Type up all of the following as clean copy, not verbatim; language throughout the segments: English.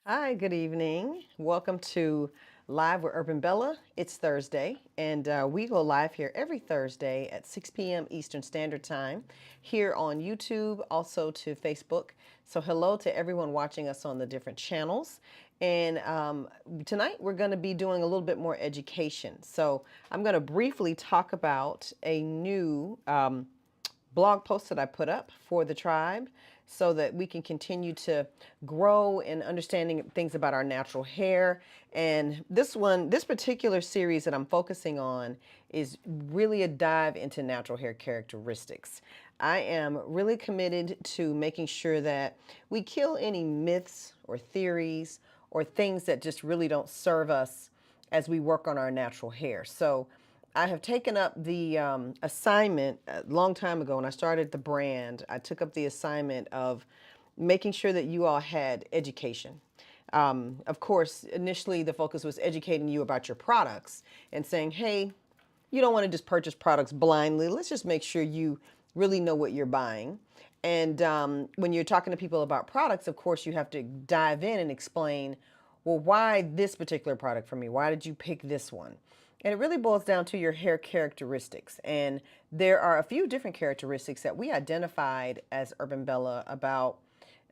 Hi, good evening. Welcome to Live with Urban Bella. It's Thursday, and we go live here every Thursday at 6 p.m. Eastern Standard Time here on YouTube, also to Facebook. So, hello to everyone watching us on the different channels. And tonight we're going to be doing a little bit more education. So, I'm going to briefly talk about a new blog post that I put up for the tribe so that we can continue to grow in understanding things about our natural hair. And this particular series that I'm focusing on is really a dive into natural hair characteristics. I am really committed to making sure that we kill any myths or theories or things that just really don't serve us as we work on our natural hair. So I have taken up the assignment a long time ago when I started the brand. I took up the assignment of making sure that you all had education. Of course, initially the focus was educating you about your products and saying, hey, you don't want to just purchase products blindly. Let's just make sure you really know what you're buying. And when you're talking to people about products, of course, you have to dive in and explain, well, why this particular product for me? Why did you pick this one? And it really boils down to your hair characteristics. And there are a few different characteristics that we identified as Urban Bella about,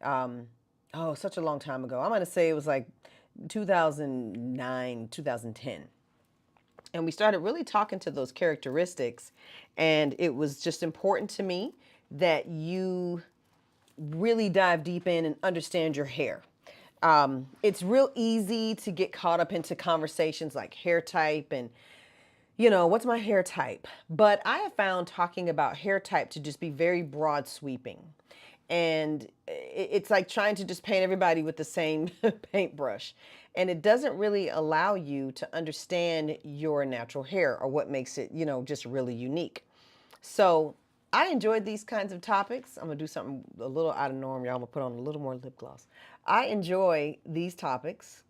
such a long time ago. I'm going to say it was like 2009, 2010. And we started really talking to those characteristics. And it was just important to me that you really dive deep in and understand your hair. It's real easy to get caught up into conversations like hair type and, what's my hair type? But I have found talking about hair type to just be very broad sweeping. And it's like trying to just paint everybody with the same paintbrush. And it doesn't really allow you to understand your natural hair or what makes it, just really unique. So I enjoyed these kinds of topics. I'm gonna do something a little out of norm, y'all. I'm gonna put on a little more lip gloss. I enjoy these topics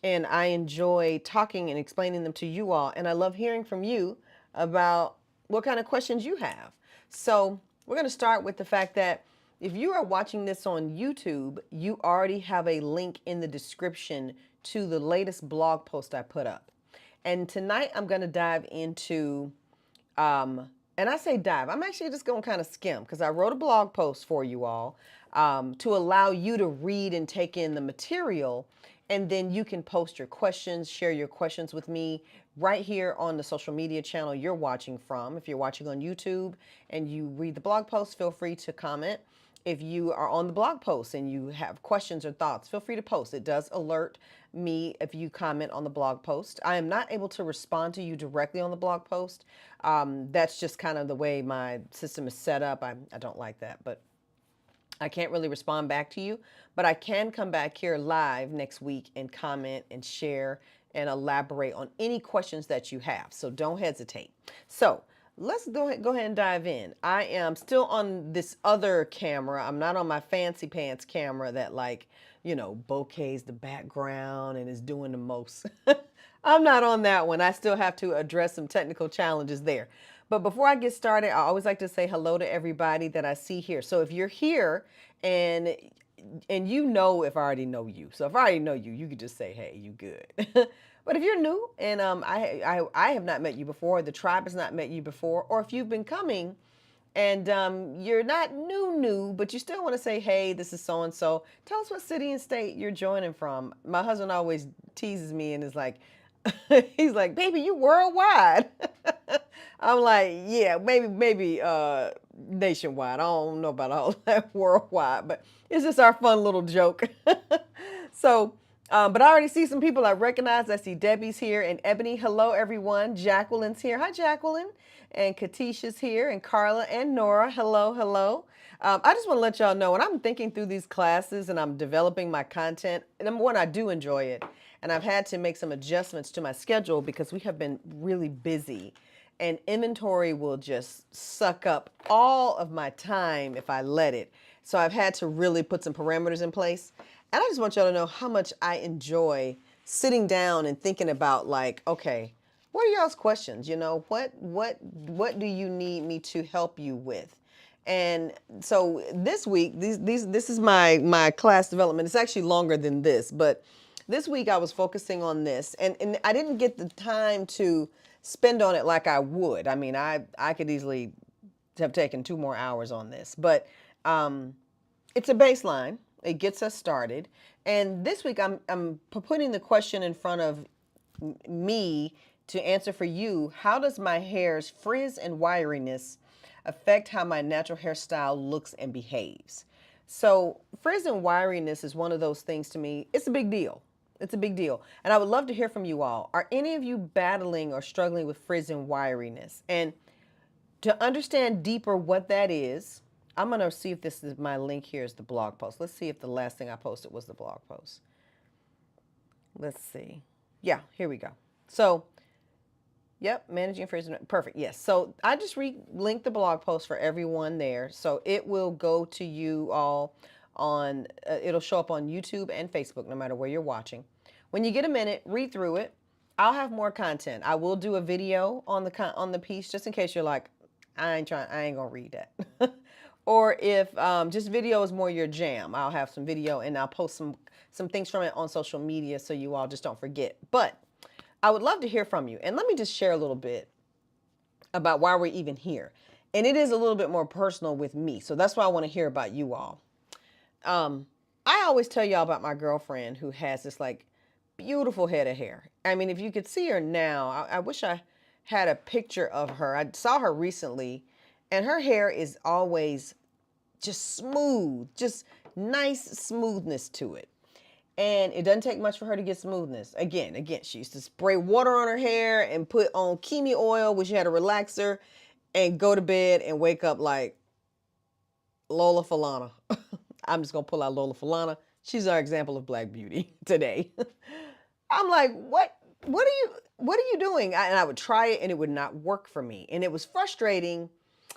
and I enjoy talking and explaining them to you all. And I love hearing from you about what kind of questions you have. So we're gonna start with the fact that if you are watching this on YouTube, you already have a link in the description to the latest blog post I put up. And tonight I'm gonna dive into and I say dive, I'm actually just going to kind of skim because I wrote a blog post for you all to allow you to read and take in the material. And then you can post your questions, share your questions with me right here on the social media channel you're watching from. If you're watching on YouTube and you read the blog post, feel free to comment. If you are on the blog post and you have questions or thoughts, feel free to post. It does alert me if you comment on the blog post. I am not able to respond to you directly on the blog post. That's just kind of the way my system is set up. I don't like that, but I can't really respond back to you. But I can come back here live next week and comment and share and elaborate on any questions that you have. So don't hesitate. So let's go ahead and dive in. I am still on this other camera. I'm not on my fancy pants camera that bokehs the background and is doing the most. I'm not on that one. I still have to address some technical challenges there. But before I get started, I always like to say hello to everybody that I see here. So if you're here and if I already know you. So if I already know you, you could just say, hey, you good. But if you're new and I have not met you before, the tribe has not met you before, or if you've been coming and you're not new, but you still want to say, hey, this is so-and-so, tell us what city and state you're joining from. My husband always teases me and is like, he's like, baby, you worldwide. I'm like, yeah, maybe nationwide. I don't know about all that worldwide, but it's just our fun little joke. So, but I already see some people I recognize. I see Debbie's here and Ebony. Hello, everyone. Jacqueline's here. Hi, Jacqueline. And Katisha's here and Carla and Nora. Hello, hello. I just want to let y'all know when I'm thinking through these classes and I'm developing my content, number one, I do enjoy it. And I've had to make some adjustments to my schedule because we have been really busy and inventory will just suck up all of my time if I let it. So I've had to really put some parameters in place. And I just want y'all to know how much I enjoy sitting down and thinking about okay, what are y'all's questions? What do you need me to help you with? And so this week, this is my class development. It's actually longer than this, but this week I was focusing on this, and I didn't get the time to spend on it like I would. I mean, I could easily have taken 2 more hours on this, but it's a baseline. It gets us started. And this week I'm putting the question in front of me to answer for you. How does my hair's frizz and wiriness affect how my natural hairstyle looks and behaves? So frizz and wiriness is one of those things to me. It's a big deal. It's a big deal. And I would love to hear from you all. Are any of you battling or struggling with frizz and wiriness? And to understand deeper what that is, I'm going to see if this is my link here is the blog post. Let's see if the last thing I posted was the blog post. Let's see. Yeah, here we go. So, yep, managing frizz. Perfect. Yes. So I just linked the blog post for everyone there. So it will go to you all on, it'll show up on YouTube and Facebook, no matter where you're watching. When you get a minute, read through it. I'll have more content. I will do a video on the piece just in case you're like, I ain't gonna read that. Or if just video is more your jam, I'll have some video and I'll post some things from it on social media so you all just don't forget. But I would love to hear from you. And let me just share a little bit about why we're even here. And it is a little bit more personal with me. So that's why I want to hear about you all. I always tell y'all about my girlfriend who has this like beautiful head of hair. I mean, if you could see her now, I wish I had a picture of her. I saw her recently, and her hair is always just smooth, just nice smoothness to it. And it doesn't take much for her to get smoothness. Again, she used to spray water on her hair and put on Kimi oil, which had a relaxer, and go to bed and wake up like Lola Falana. I'm just going to pull out Lola Falana. She's our example of Black beauty today. I'm like, what are you doing? And I would try it and it would not work for me. And it was frustrating.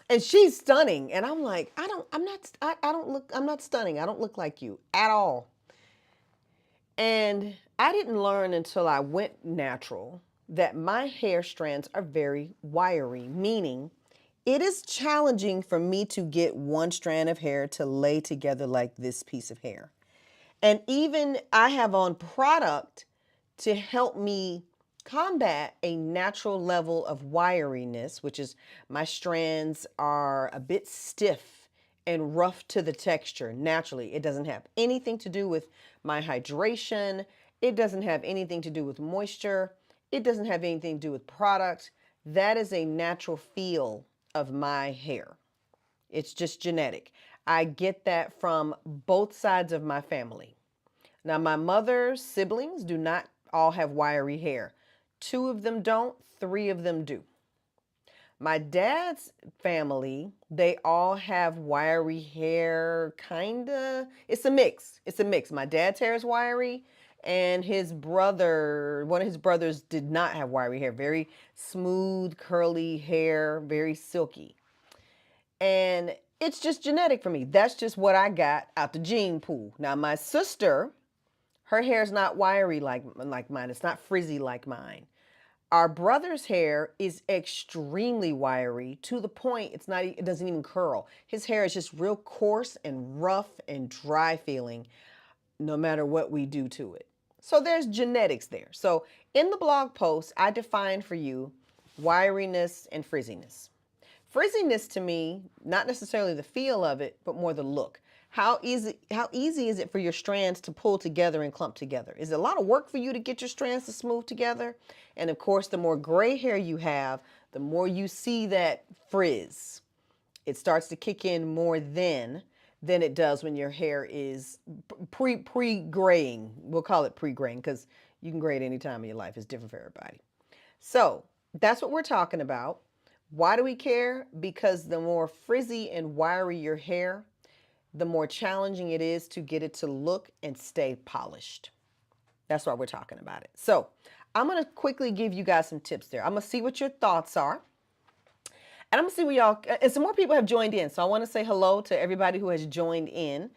And she's stunning. And I'm like, I'm not stunning. I don't look like you at all. And I didn't learn until I went natural that my hair strands are very wiry, meaning it is challenging for me to get one strand of hair to lay together like this piece of hair. And even I have on product to help me combat a natural level of wiriness, which is my strands are a bit stiff and rough to the texture naturally. It doesn't have anything to do with my hydration. It doesn't have anything to do with moisture. It doesn't have anything to do with product. That is a natural feel of my hair. It's just genetic. I get that from both sides of my family. Now, my mother's siblings do not all have wiry hair. 2 of them don't, 3 of them do. My dad's family, they all have wiry hair, kinda. It's a mix. It's a mix. My dad's hair is wiry, and one of his brothers did not have wiry hair. Very smooth, curly hair, very silky. And it's just genetic for me. That's just what I got out the gene pool. Now, my sister, her hair is not wiry like mine. It's not frizzy like mine. Our brother's hair is extremely wiry to the point it doesn't even curl. His hair is just real coarse and rough and dry feeling no matter what we do to it. So there's genetics there. So in the blog post, I defined for you wiriness and frizziness. Frizziness to me, not necessarily the feel of it, but more the look. How easy is it for your strands to pull together and clump together? Is it a lot of work for you to get your strands to smooth together? And of course, the more gray hair you have, the more you see that frizz. It starts to kick in more then than it does when your hair is pre-graying. We'll call it pre-graying because you can gray at any time in your life. It's different for everybody. So that's what we're talking about. Why do we care? Because the more frizzy and wiry your hair, the more challenging it is to get it to look and stay polished. That's why we're talking about it. So I'm going to quickly give you guys some tips there. I'm going to see what your thoughts are. And I'm going to see what y'all, and some more people have joined in. So I want to say hello to everybody who has joined in.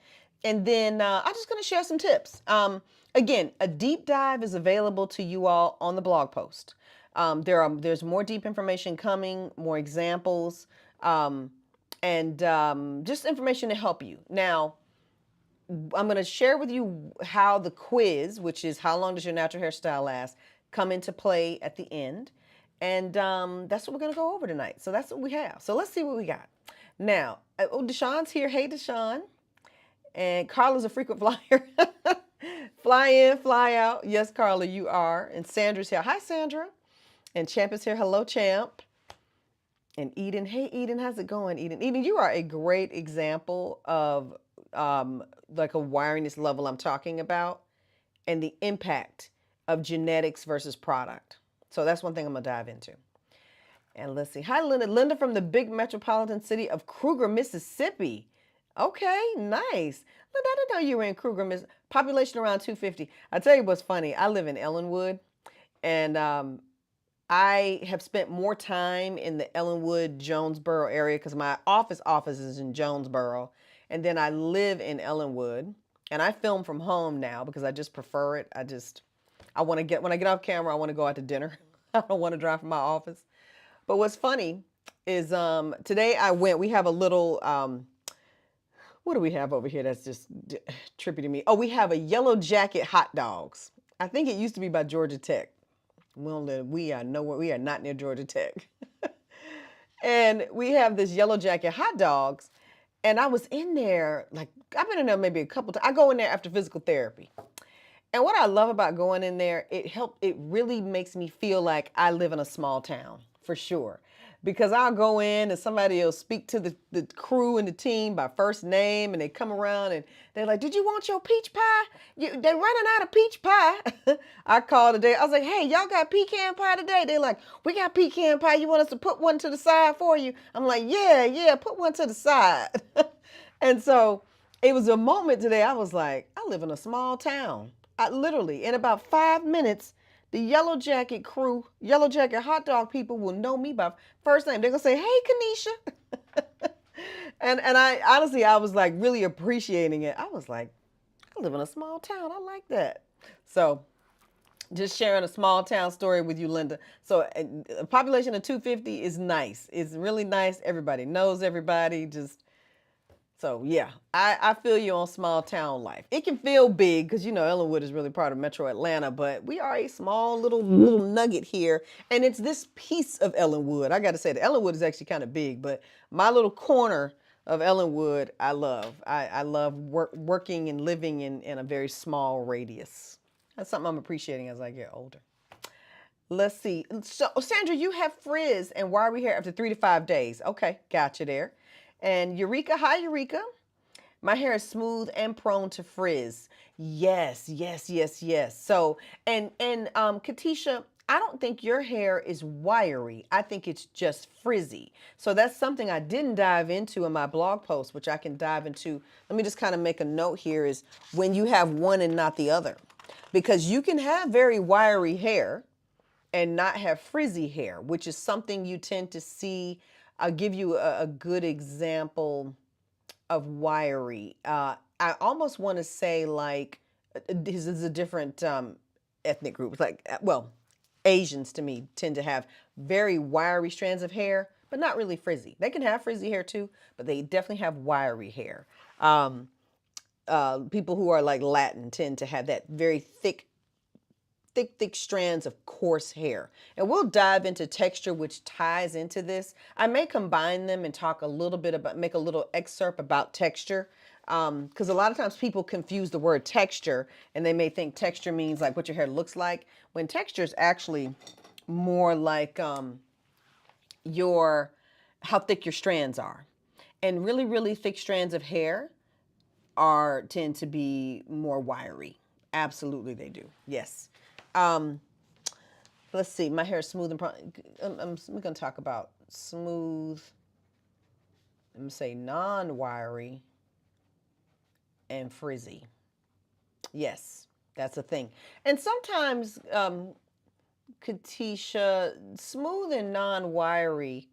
And then I'm just going to share some tips. Again, a deep dive is available to you all on the blog post. There's more deep information coming, more examples. and just information to help you. Now, I'm going to share with you how the quiz, which is how long does your natural hairstyle last, come into play at the end. And that's what we're going to go over tonight. So that's what we have. So let's see what we got. Now, oh, Deshawn's here. Hey, Deshawn. And Carla's a frequent flyer. Fly in, fly out. Yes, Carla, you are. And Sandra's here. Hi, Sandra. And Champ is here. Hello, Champ. And Eden. Hey, Eden. How's it going, Eden? Eden, you are a great example of like a wiriness level I'm talking about and the impact of genetics versus product. So that's one thing I'm going to dive into. And let's see. Hi, Linda. Linda from the big metropolitan city of Kruger, Mississippi. Okay, nice. Linda, I didn't know you were in Kruger, Miss. Population around 250. I tell you what's funny. I live in Ellenwood, and I have spent more time in the Ellenwood, Jonesboro area because my office is in Jonesboro, and then I live in Ellenwood, and I film from home now because I just prefer it. When I get off camera, I want to go out to dinner. I don't want to drive from my office. But what's funny is today we have a little, what do we have over here that's just trippy to me? Oh, we have a Yellow Jacket hot dogs. I think it used to be by Georgia Tech. We are not near Georgia Tech. And we have this Yellow Jacket hot dogs. And I was in there, like, I've been in there maybe a couple times. I go in there after physical therapy. And what I love about going in there, it really makes me feel like I live in a small town, for sure. Because I'll go in and somebody will speak to the crew and the team by first name, and they come around and they're like, did you want your peach pie? They're running out of peach pie. I called today. I was like, hey, y'all got pecan pie today? They're like, we got pecan pie. You want us to put one to the side for you? I'm like, yeah, put one to the side. And so it was a moment today. I was like, I live in a small town. I literally, in about 5 minutes, the Yellow Jacket crew, Yellow Jacket hot dog people will know me by first name. They're going to say, hey, Kanisha. and I honestly, I was like really appreciating it. I was like, I live in a small town. I like that. So just sharing a small town story with you, Linda. So a population of 250 is nice. It's really nice. Everybody knows everybody. So yeah, I feel you on small town life. It can feel big because Ellenwood is really part of Metro Atlanta, but we are a small little nugget here, and it's this piece of Ellenwood. I got to say, the Ellenwood is actually kind of big, but my little corner of Ellenwood, I love. I love working and living in a very small radius. That's something I'm appreciating as I get older. Let's see. So Sandra, you have Frizz, and why are we here after 3 to 5 days? Okay, gotcha there. And Eureka, hi Eureka. My hair is smooth and prone to frizz. Yes. So, and Katisha, I don't think your hair is wiry. I think it's just frizzy. So that's something I didn't dive into in my blog post, which I can dive into. Let me just kind of make a note here is when you have one and not the other. Because you can have very wiry hair and not have frizzy hair, which is something you tend to see. I'll give you a good example of wiry. I almost want to say like this is a different ethnic group. Like, well, Asians to me tend to have very wiry strands of hair, but not really frizzy. They can have frizzy hair too, but they definitely have wiry hair. People who are like Latin tend to have that very thick strands of coarse hair. And we'll dive into texture, which ties into this. I may combine them and talk a little bit about, make a little excerpt about texture. Because a lot of times people confuse the word texture and they may think texture means like what your hair looks like, when texture is actually more like how thick your strands are. And really, really thick strands of hair tend to be more wiry. Absolutely they do. Yes. Let's see. My hair is smooth and I'm going to talk about smooth. I'm going to say non-wiry and frizzy. Yes, that's a thing. And sometimes, Katisha, smooth and non-wiry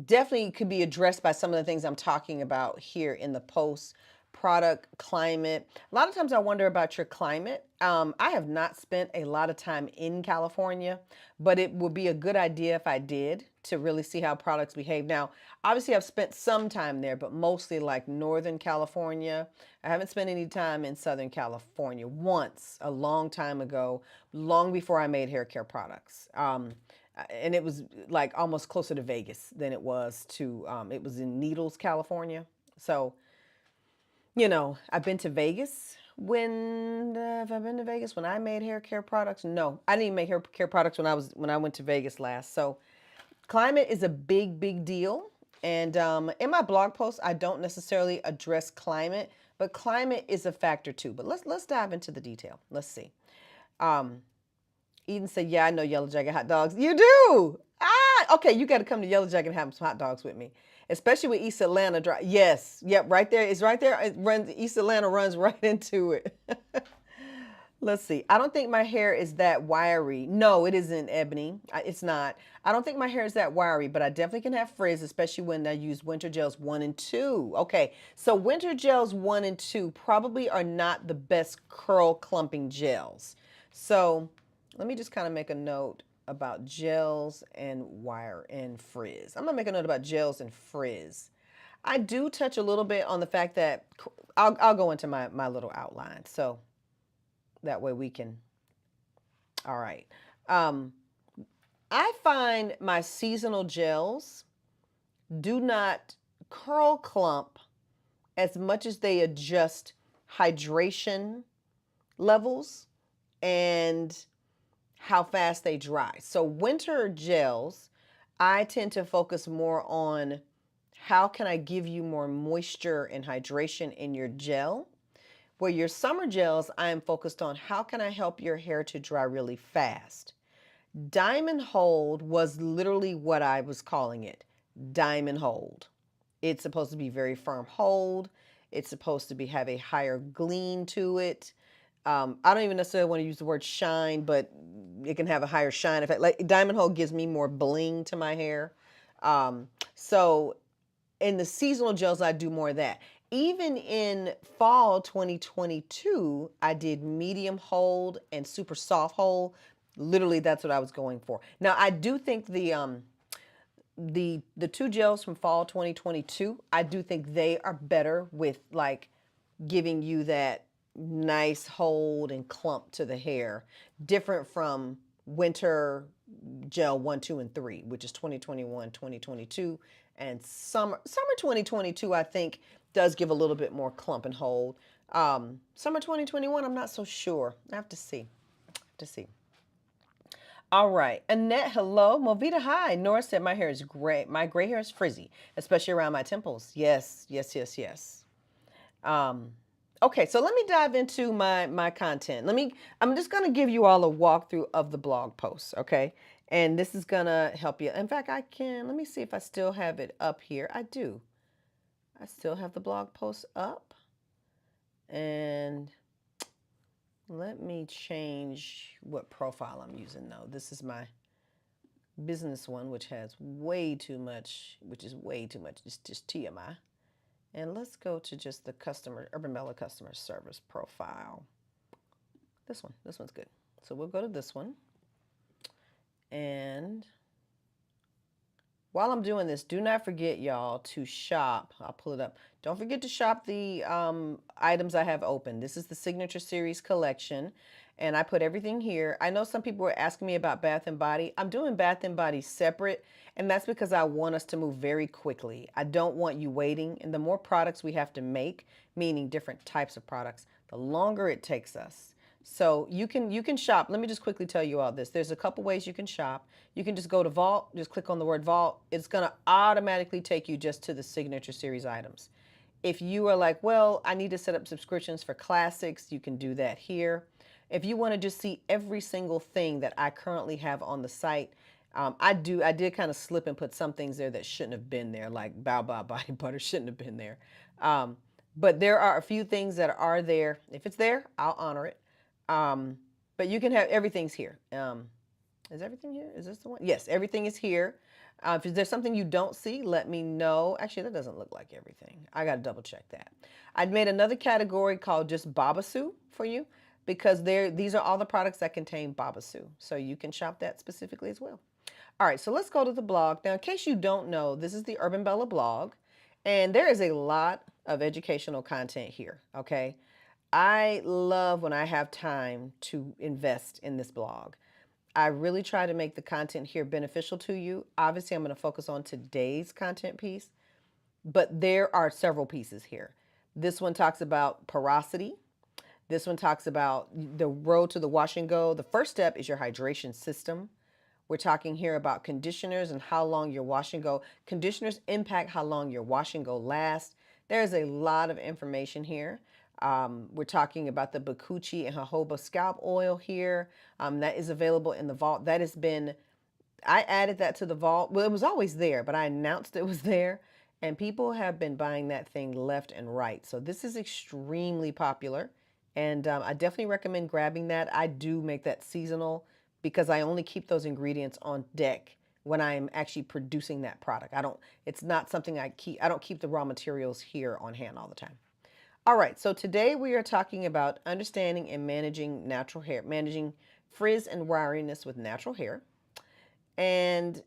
definitely could be addressed by some of the things I'm talking about here in the post. product climate. A lot of times I wonder about your climate. I have not spent a lot of time in California, but it would be a good idea if I did to really see how products behave. Now, obviously, I've spent some time there, but mostly like Northern California. I haven't spent any time in Southern California. Once, a long time ago, long before I made hair care products. And it was like almost closer to Vegas than it was to, it was in Needles, California. So, I've been to Vegas. When have I been to Vegas? When I made hair care products? No, I didn't even make hair care products when I went to Vegas last. So climate is a big, big deal. And in my blog post, I don't necessarily address climate, but climate is a factor too. But let's dive into the detail. Let's see. Eden said, "Yeah, I know Yellow Jacket hot dogs. You do? Ah, okay. You got to come to Yellow Jacket and have some hot dogs with me, especially with East Atlanta Drive. Yes, yep, right there. It's right there. It runs. East Atlanta runs right into it. Let's see. I don't think my hair is that wiry. No, it isn't, Ebony. It's not. I don't think my hair is that wiry, but I definitely can have frizz, especially when I use winter gels 1 and 2. Okay, so winter gels 1 and 2 probably are not the best curl clumping gels. So let me just kind of make a note about gels and wire and frizz. I'm gonna make a note about gels and frizz. I do touch a little bit on the fact that I'll go into my little outline. So that way we can, all right. I find my seasonal gels do not curl clump as much as they adjust hydration levels and how fast they dry. So winter gels, I tend to focus more on how can I give you more moisture and hydration in your gel. Where your summer gels, I am focused on how can I help your hair to dry really fast. Diamond Hold was literally what I was calling it. Diamond Hold. It's supposed to be very firm hold. It's supposed to have a higher gleam to it. I don't even necessarily want to use the word shine, but it can have a higher shine effect. Like Diamond Hold gives me more bling to my hair. So in the seasonal gels, I do more of that. Even in fall 2022, I did medium hold and super soft hold. Literally, that's what I was going for. Now, I do think the two gels from fall 2022, I do think they are better with like giving you that nice hold and clump to the hair, different from winter gel 1, 2, and 3, which is 2021, 2022, and summer 2022. I think does give a little bit more clump and hold. Summer 2021, I'm not so sure. I have to see. All right. Annette, hello. Movita, hi. Nora said my hair is gray. My gray hair is frizzy, especially around my temples. Yes, yes, yes, yes. Okay, so let me dive into my content. I'm just gonna give you all a walkthrough of the blog post, okay? And this is gonna help you. In fact, let me see if I still have it up here. I do. I still have the blog post up. And let me change what profile I'm using though. This is my business one, which has way too much, It's just TMI. And let's go to just the Urban Mellow customer service profile. This one's good. So we'll go to this one. And while I'm doing this, do not forget, y'all, to shop. I'll pull it up. Don't forget to shop the items I have open. This is the Signature Series collection. And I put everything here. I know some people were asking me about Bath & Body. I'm doing Bath & Body separate, and that's because I want us to move very quickly. I don't want you waiting. And the more products we have to make, meaning different types of products, the longer it takes us. So you can shop. Let me just quickly tell you all this. There's a couple ways you can shop. You can just go to Vault, just click on the word Vault. It's going to automatically take you just to the Signature Series items. If you are like, well, I need to set up subscriptions for classics, you can do that here. If you want to just see every single thing that I currently have on the site, I did kind of slip and put some things there that shouldn't have been there, like Bow Bow Body Butter shouldn't have been there. But there are a few things that are there. If it's there, I'll honor it. But you can have everything's here. Is everything here? Is this the one? Yes, everything is here. If there's something you don't see, let me know. Actually, that doesn't look like everything. I got to double check that. I'd made another category called just Babasu for you because these are all the products that contain Babasu. So you can shop that specifically as well. All right, so let's go to the blog. Now, in case you don't know, this is the Urban Bella blog, and there is a lot of educational content here, okay? I love when I have time to invest in this blog. I really try to make the content here beneficial to you. Obviously, I'm going to focus on today's content piece, but there are several pieces here. This one talks about porosity. This one talks about the road to the wash and go. The first step is your hydration system. We're talking here about conditioners and how long your wash and go. Conditioners impact how long your wash and go lasts. There's a lot of information here. We're talking about the Bakuchi and jojoba scalp oil here. That is available in the vault. That has been, I added that to the vault. Well, it was always there, but I announced it was there. And people have been buying that thing left and right. So this is extremely popular. And I definitely recommend grabbing that. I do make that seasonal because I only keep those ingredients on deck when I am actually producing that product. It's not something I don't keep the raw materials here on hand all the time. All right, so today we are talking about understanding and managing natural hair, managing frizz and wiriness with natural hair. And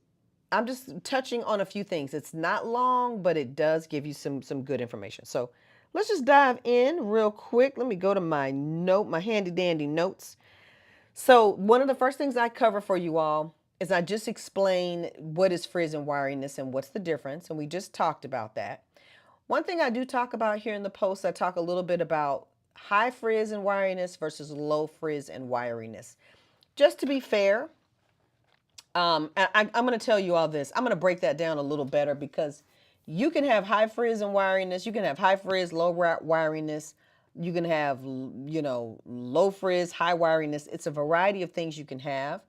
I'm just touching on a few things. It's not long, but it does give you some good information. So let's just dive in real quick. Let me go to my handy dandy notes. So one of the first things I cover for you all is I just explain what is frizz and wiriness and what's the difference. And we just talked about that. One thing I do talk about here in the post, I talk a little bit about high frizz and wiriness versus low frizz and wiriness. Just to be fair, I'm going to tell you all this. I'm going to break that down a little better because you can have high frizz and wiriness. You can have high frizz, low wiriness. You can have, low frizz, high wiriness. It's a variety of things you can have.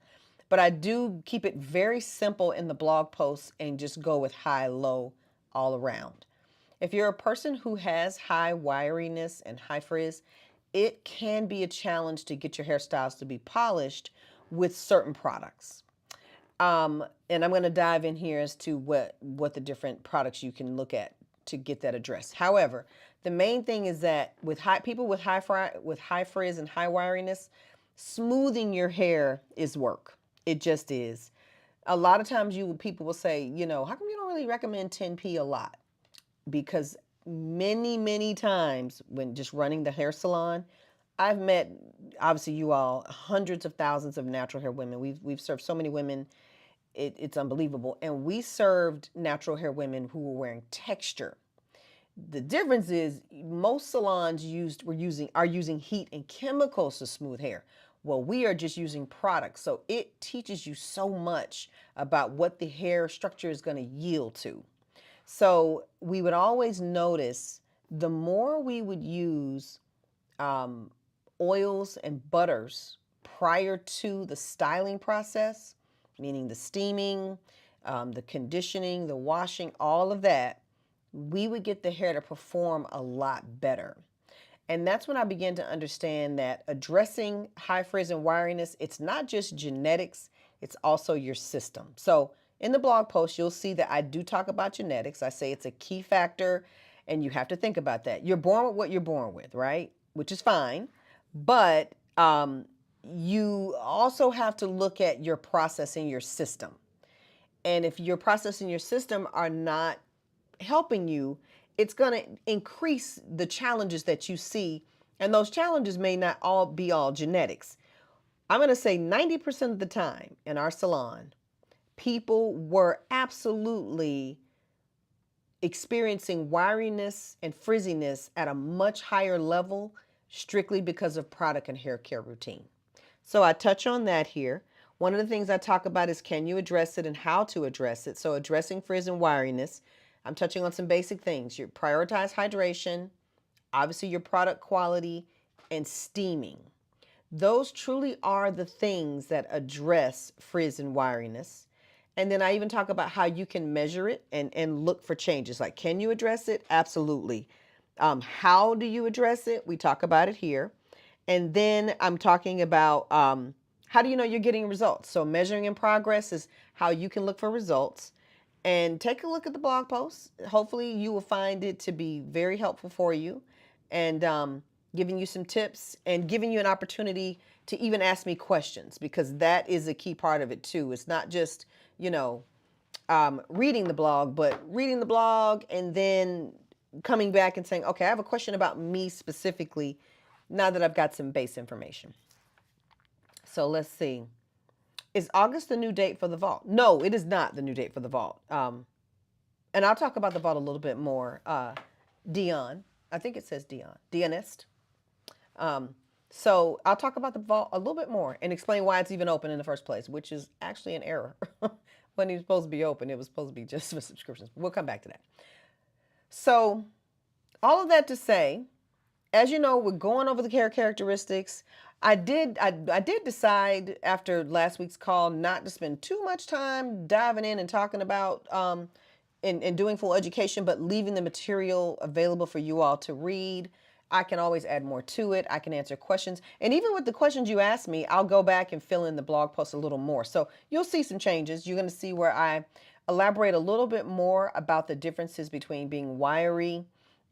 But I do keep it very simple in the blog posts and just go with high, low all around. If you're a person who has high wiriness and high frizz, it can be a challenge to get your hairstyles to be polished with certain products. And I'm going to dive in here as to what the different products you can look at to get that addressed. However, the main thing is that with people with high frizz and high wiriness, smoothing your hair is work. It just is. A lot of times people will say, how come you don't really recommend 10P a lot? Because many times when just running the hair salon, I've met, obviously you all, hundreds of thousands of natural hair women. We've served so many women, it's unbelievable. And we served natural hair women who were wearing texture. The difference is most salons are using heat and chemicals to smooth hair. Well, we are just using products. So it teaches you so much about what the hair structure is going to yield to. So we would always notice the more we would use oils and butters prior to the styling process, meaning the steaming, the conditioning, the washing, all of that, we would get the hair to perform a lot better. And that's when I began to understand that addressing high frizz and wiriness, it's not just genetics, it's also your system. So in the blog post, you'll see that I do talk about genetics. I say it's a key factor, and you have to think about that. You're born with what you're born with, right? Which is fine. But you also have to look at your process in your system. And if your process in your system are not helping you, it's going to increase the challenges that you see. And those challenges may not all be genetics. I'm going to say 90% of the time in our salon, people were absolutely experiencing wiriness and frizziness at a much higher level strictly because of product and hair care routine. So I touch on that here. One of the things I talk about is can you address it and how to address it. So addressing frizz and wiriness, I'm touching on some basic things. You prioritize hydration, obviously your product quality, and steaming. Those truly are the things that address frizz and wiriness. And then I even talk about how you can measure it and look for changes. Like, can you address it? Absolutely. How do you address it? We talk about it here. And then I'm talking about how do you know you're getting results? So measuring in progress is how you can look for results. and take a look at the blog post. Hopefully, you will find it to be very helpful for you, and giving you some tips and giving you an opportunity to even ask me questions, because that is a key part of it too. It's not just, you know, reading the blog, but reading the blog and then coming back and saying, okay, I have a question about me specifically now that I've got some base information. So let's see. Is August the new date for the vault? No, it is not the new date for the vault. And I'll talk about the vault a little bit more. Dion, I think it says Dion, Dionist. Um, so I'll talk about the vault a little bit more and explain why it's even open in the first place, which is actually an error. When it was supposed to be open, it was supposed to be just for subscriptions. We'll come back to that. So all of that to say, as you know, we're going over the characteristics. I did decide after last week's call not to spend too much time diving in and talking about and doing full education, but leaving the material available for you all to read. I can always add more to it. I can answer questions. And even with the questions you asked me, I'll go back and fill in the blog post a little more. So you'll see some changes. You're going to see where I elaborate a little bit more about the differences between being wiry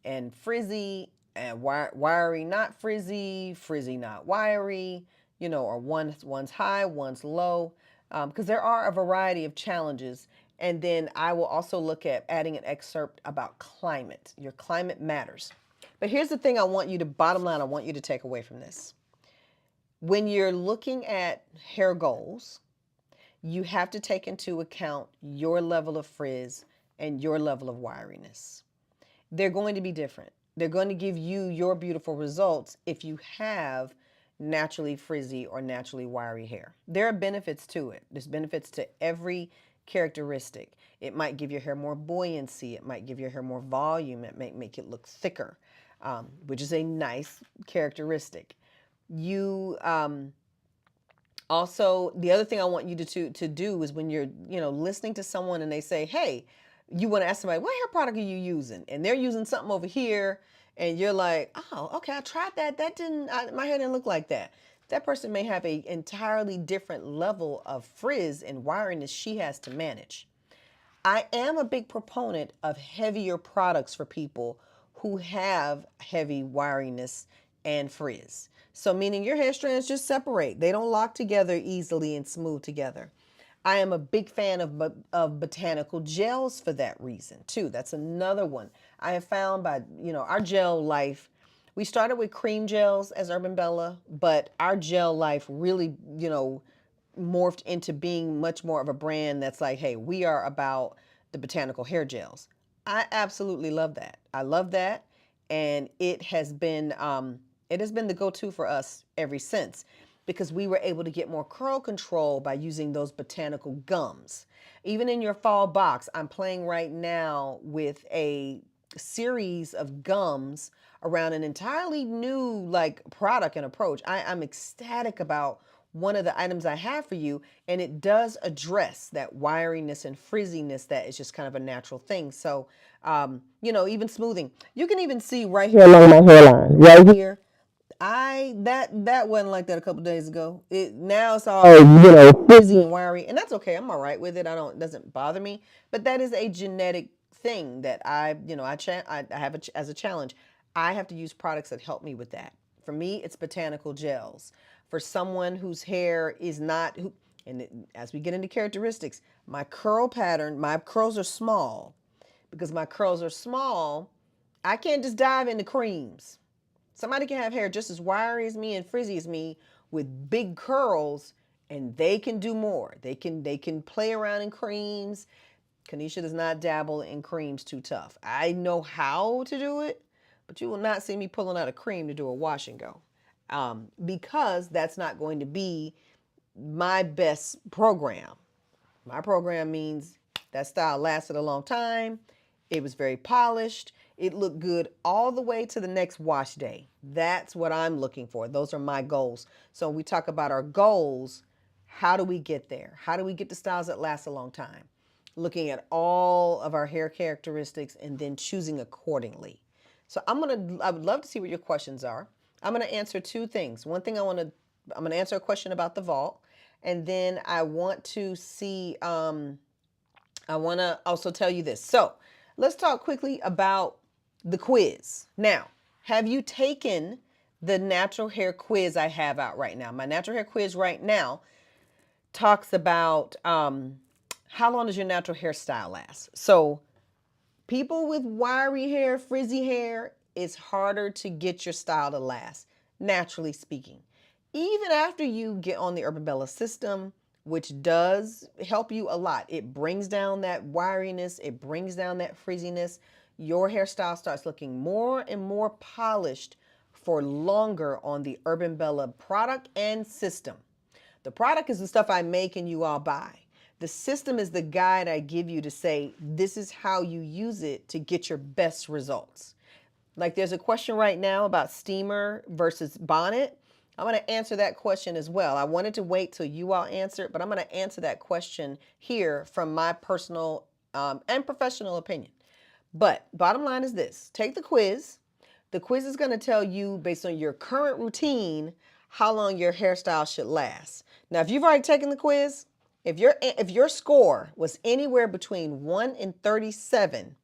and frizzy, and wiry not frizzy, frizzy not wiry, you know, or one's high, one's low, because there are a variety of challenges. And then I will also look at adding an excerpt about climate. Your climate matters. But here's the thing I want you to, bottom line, I want you to take away from this. When you're looking at hair goals, you have to take into account your level of frizz and your level of wiriness. They're going to be different. They're going to give you your beautiful results if you have naturally frizzy or naturally wiry hair. There are benefits to it. There's benefits to every characteristic. It might give your hair more buoyancy. It might give your hair more volume. It might make it look thicker, which is a nice characteristic. You also, the other thing I want you to do is when you're, you know, listening to someone and they say, hey, you want to ask somebody, what hair product are you using? And they're using something over here, and you're like, oh, okay, I tried that. That didn't, my hair didn't look like that. That person may have an entirely different level of frizz and wiriness she has to manage. I am a big proponent of heavier products for people who have heavy wiriness and frizz. So meaning your hair strands just separate. They don't lock together easily and smooth together. I am a big fan of botanical gels for that reason too. That's another one. I have found by, you know, our gel life, we started with cream gels as Urban Bella, but our gel life really, you know, morphed into being much more of a brand that's like, hey, we are about the botanical hair gels. I absolutely love that. I love that, and it has been the go-to for us ever since, because we were able to get more curl control by using those botanical gums. Even in your fall box, I'm playing right now with a series of gums around an entirely new like product and approach. I'm ecstatic about one of the items I have for you, and it does address that wiriness and frizziness that is just kind of a natural thing. So, you know, even smoothing, you can even see right here along my hairline, right here. That wasn't like that a couple days ago. It now it's all, you know, frizzy and wiry, and that's okay. I'm all right with it. It doesn't bother me. But that is a genetic thing that I have as a challenge. I have to use products that help me with that. For me, it's botanical gels. For someone whose hair is not, as we get into characteristics, my curl pattern, my curls are small. Because my curls are small, I can't just dive into creams. Somebody can have hair just as wiry as me and frizzy as me with big curls, and they can do more. They can play around in creams. Kanisha does not dabble in creams too tough. I know how to do it, but you will not see me pulling out a cream to do a wash and go, because that's not going to be my best program. My program means that style lasted a long time. It was very polished. It looked good all the way to the next wash day. That's what I'm looking for. Those are my goals. So when we talk about our goals, how do we get there? How do we get to styles that last a long time? Looking at all of our hair characteristics and then choosing accordingly. So I would love to see what your questions are. I'm gonna answer two things. One thing I'm gonna answer a question about the vault, and then I want to see I want to also tell you this. So let's talk quickly about the quiz. Now, have you taken the natural hair quiz I have out right now? My natural hair quiz right now talks about how long does your natural hairstyle last? So people with wiry hair, frizzy hair, it's harder to get your style to last, naturally speaking. Even after you get on the Urban Bella system, which does help you a lot, it brings down that wiriness, it brings down that frizziness. Your hairstyle starts looking more and more polished for longer on the Urban Bella product and system. The product is the stuff I make and you all buy. The system is the guide I give you to say, this is how you use it to get your best results. Like there's a question right now about steamer versus bonnet. I'm going to answer that question as well. I wanted to wait till you all answer it, but I'm going to answer that question here from my personal and professional opinion. But bottom line is this, take the quiz. The quiz is going to tell you based on your current routine how long your hairstyle should last. Now, if you've already taken the quiz, if your score was anywhere between 1 and 37,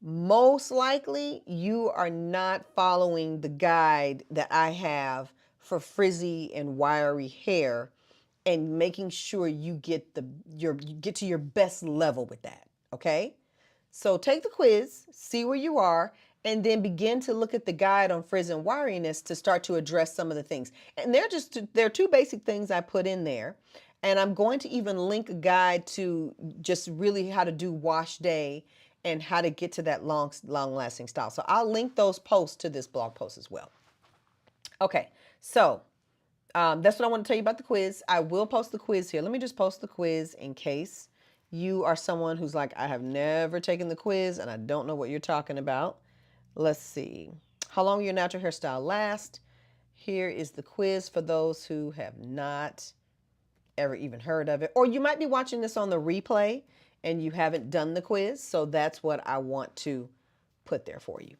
most likely you are not following the guide that I have for frizzy and wiry hair and making sure you get you get to your best level with that, okay? So take the quiz, see where you are, and then begin to look at the guide on frizz and wiriness to start to address some of the things. And there are two basic things I put in there. And I'm going to even link a guide to just really how to do wash day and how to get to that long lasting style. So I'll link those posts to this blog post as well. Okay, so that's what I want to tell you about the quiz. I will post the quiz here. Let me just post the quiz in case you are someone who's like, I have never taken the quiz and I don't know what you're talking about. Let's see. How long will your natural hairstyle last? Here is the quiz for those who have not ever even heard of it. Or you might be watching this on the replay and you haven't done the quiz. So that's what I want to put there for you.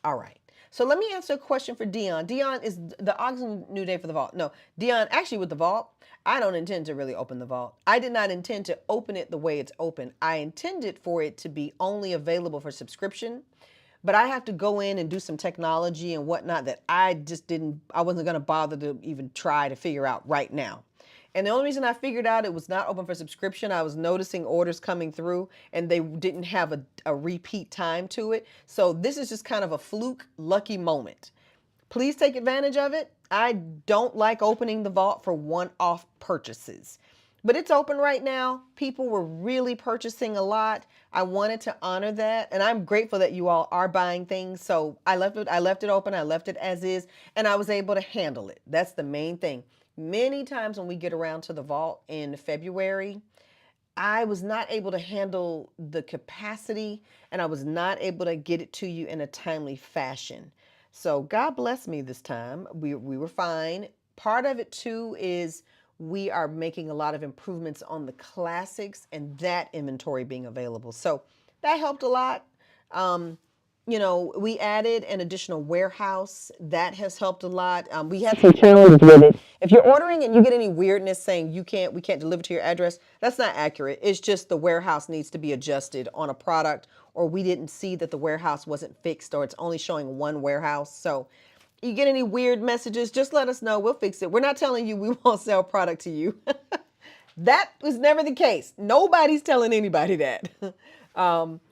All right. So let me answer a question for Dion. Dion, is the August new day for the vault? No, Dion, actually with the vault, I don't intend to really open the vault. I did not intend to open it the way it's open. I intended for it to be only available for subscription, but I have to go in and do some technology and whatnot that I wasn't going to bother to even try to figure out right now. And the only reason I figured out it was not open for subscription, I was noticing orders coming through and they didn't have a repeat time to it. So this is just kind of a fluke, lucky moment. Please take advantage of it. I don't like opening the vault for one-off purchases. But it's open right now. People were really purchasing a lot. I wanted to honor that. And I'm grateful that you all are buying things. So I left it open. I left it as is. And I was able to handle it. That's the main thing. Many times when we get around to the vault in February, I was not able to handle the capacity and I was not able to get it to you in a timely fashion. So God bless me this time. We were fine. Part of it too is we are making a lot of improvements on the classics and that inventory being available. So that helped a lot. We added an additional warehouse. That has helped a lot. We had some challenges with it. If you're ordering and you get any weirdness saying we can't deliver to your address, that's not accurate. It's just the warehouse needs to be adjusted on a product, or we didn't see that the warehouse wasn't fixed, or it's only showing one warehouse. So you get any weird messages, just let us know. We'll fix it. We're not telling you we won't sell product to you. That was never the case. Nobody's telling anybody that.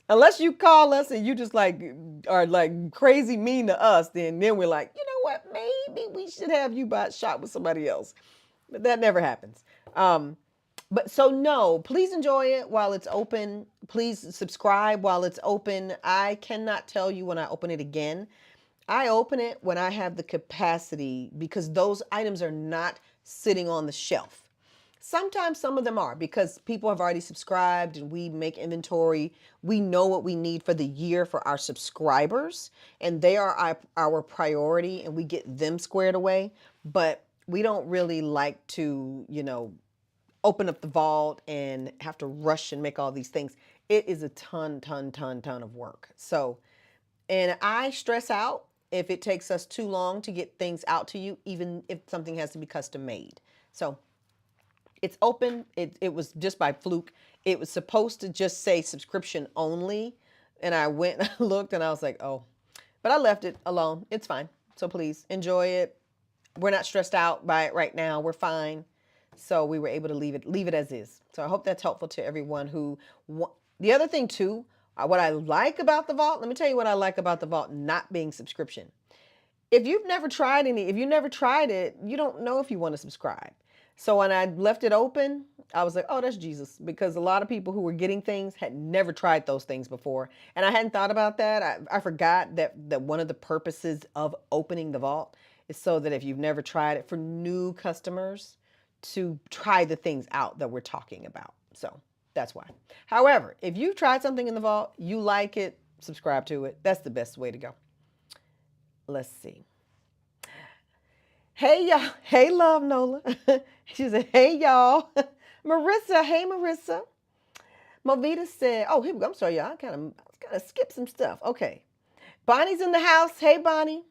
Unless you call us and you just are crazy mean to us, then we're like, you know what? Maybe we should have you shop with somebody else. But that never happens. But so no, please enjoy it while it's open. Please subscribe while it's open. I cannot tell you when I open it again. I open it when I have the capacity because those items are not sitting on the shelf. Sometimes some of them are because people have already subscribed and we make inventory. We know what we need for the year for our subscribers and they are our priority and we get them squared away. But we don't really like to, open up the vault and have to rush and make all these things. It is a ton of work. So, and I stress out if it takes us too long to get things out to you, even if something has to be custom made. So It's open. It was just by fluke. It was supposed to just say subscription only. And I went and looked and I was like, oh, but I left it alone. It's fine. So please enjoy it. We're not stressed out by it right now. We're fine. So we were able to leave it as is. So I hope that's helpful to everyone who, the other thing too, what I like about the vault, let me tell you what I like about the vault not being subscription. If you've never tried if you never tried it, you don't know if you want to subscribe. So when I left it open, I was like, oh, that's Jesus. Because a lot of people who were getting things had never tried those things before. And I hadn't thought about that. I forgot that one of the purposes of opening the vault is so that if you've never tried it, for new customers to try the things out that we're talking about. So that's why. However, if you've tried something in the vault, you like it, subscribe to it. That's the best way to go. Let's see. Hey y'all. Hey love Nola. She said, hey y'all. Marissa, hey Marissa. Movita said, oh, here we go. I'm sorry, y'all. I kind of skipped some stuff. Okay. Bonnie's in the house. Hey Bonnie.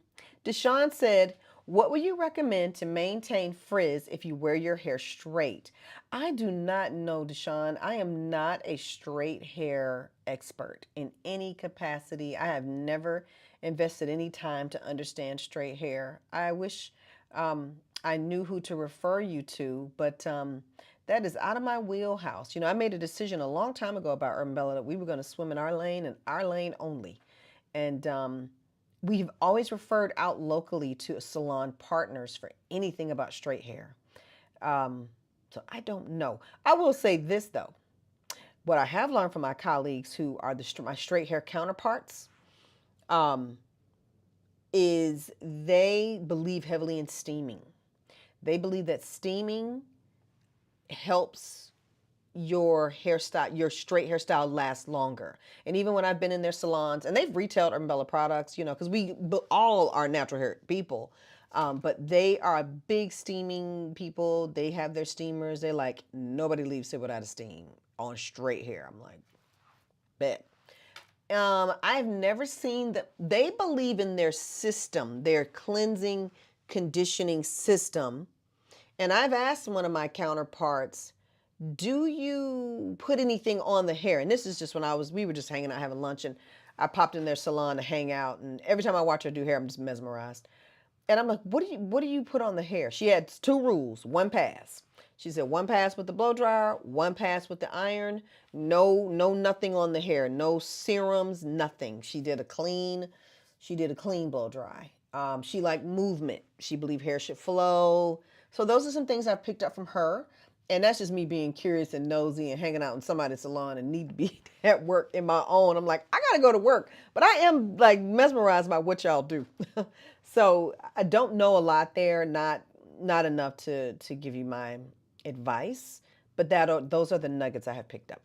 Deshaun said, what would you recommend to maintain frizz if you wear your hair straight? I do not know, Deshaun. I am not a straight hair expert in any capacity. I have never invested any time to understand straight hair. I wish I knew who to refer you to, but that is out of my wheelhouse. I made a decision a long time ago about Urban Bella that we were going to swim in our lane and our lane only. And we've always referred out locally to salon partners for anything about straight hair. So I don't know. I will say this, though. What I have learned from my colleagues who are my straight hair counterparts is they believe heavily in steaming. They believe that steaming helps your hairstyle, your straight hairstyle last longer. And even when I've been in their salons, and they've retailed Urban Bella products, because we all are natural hair people, but they are big steaming people. They have their steamers. They're like, nobody leaves here without a steam on straight hair. I'm like, bet. I've never seen that. They believe in their system, their cleansing, conditioning system. And I've asked one of my counterparts, do you put anything on the hair? And this is just when we were just hanging out having lunch, and I popped in their salon to hang out. And every time I watch her do hair, I'm just mesmerized. And I'm like, what do you put on the hair? She had 2 rules, 1 pass. She said 1 pass with the blow dryer, 1 pass with the iron. No, nothing on the hair, no serums, nothing. She did a clean blow dry. She liked movement. She believed hair should flow. So those are some things I've picked up from her. And that's just me being curious and nosy and hanging out in somebody's salon and need to be at work in my own. I'm like, I got to go to work. But I am like mesmerized by what y'all do. So I don't know a lot there, not enough to give you my advice. But those are the nuggets I have picked up.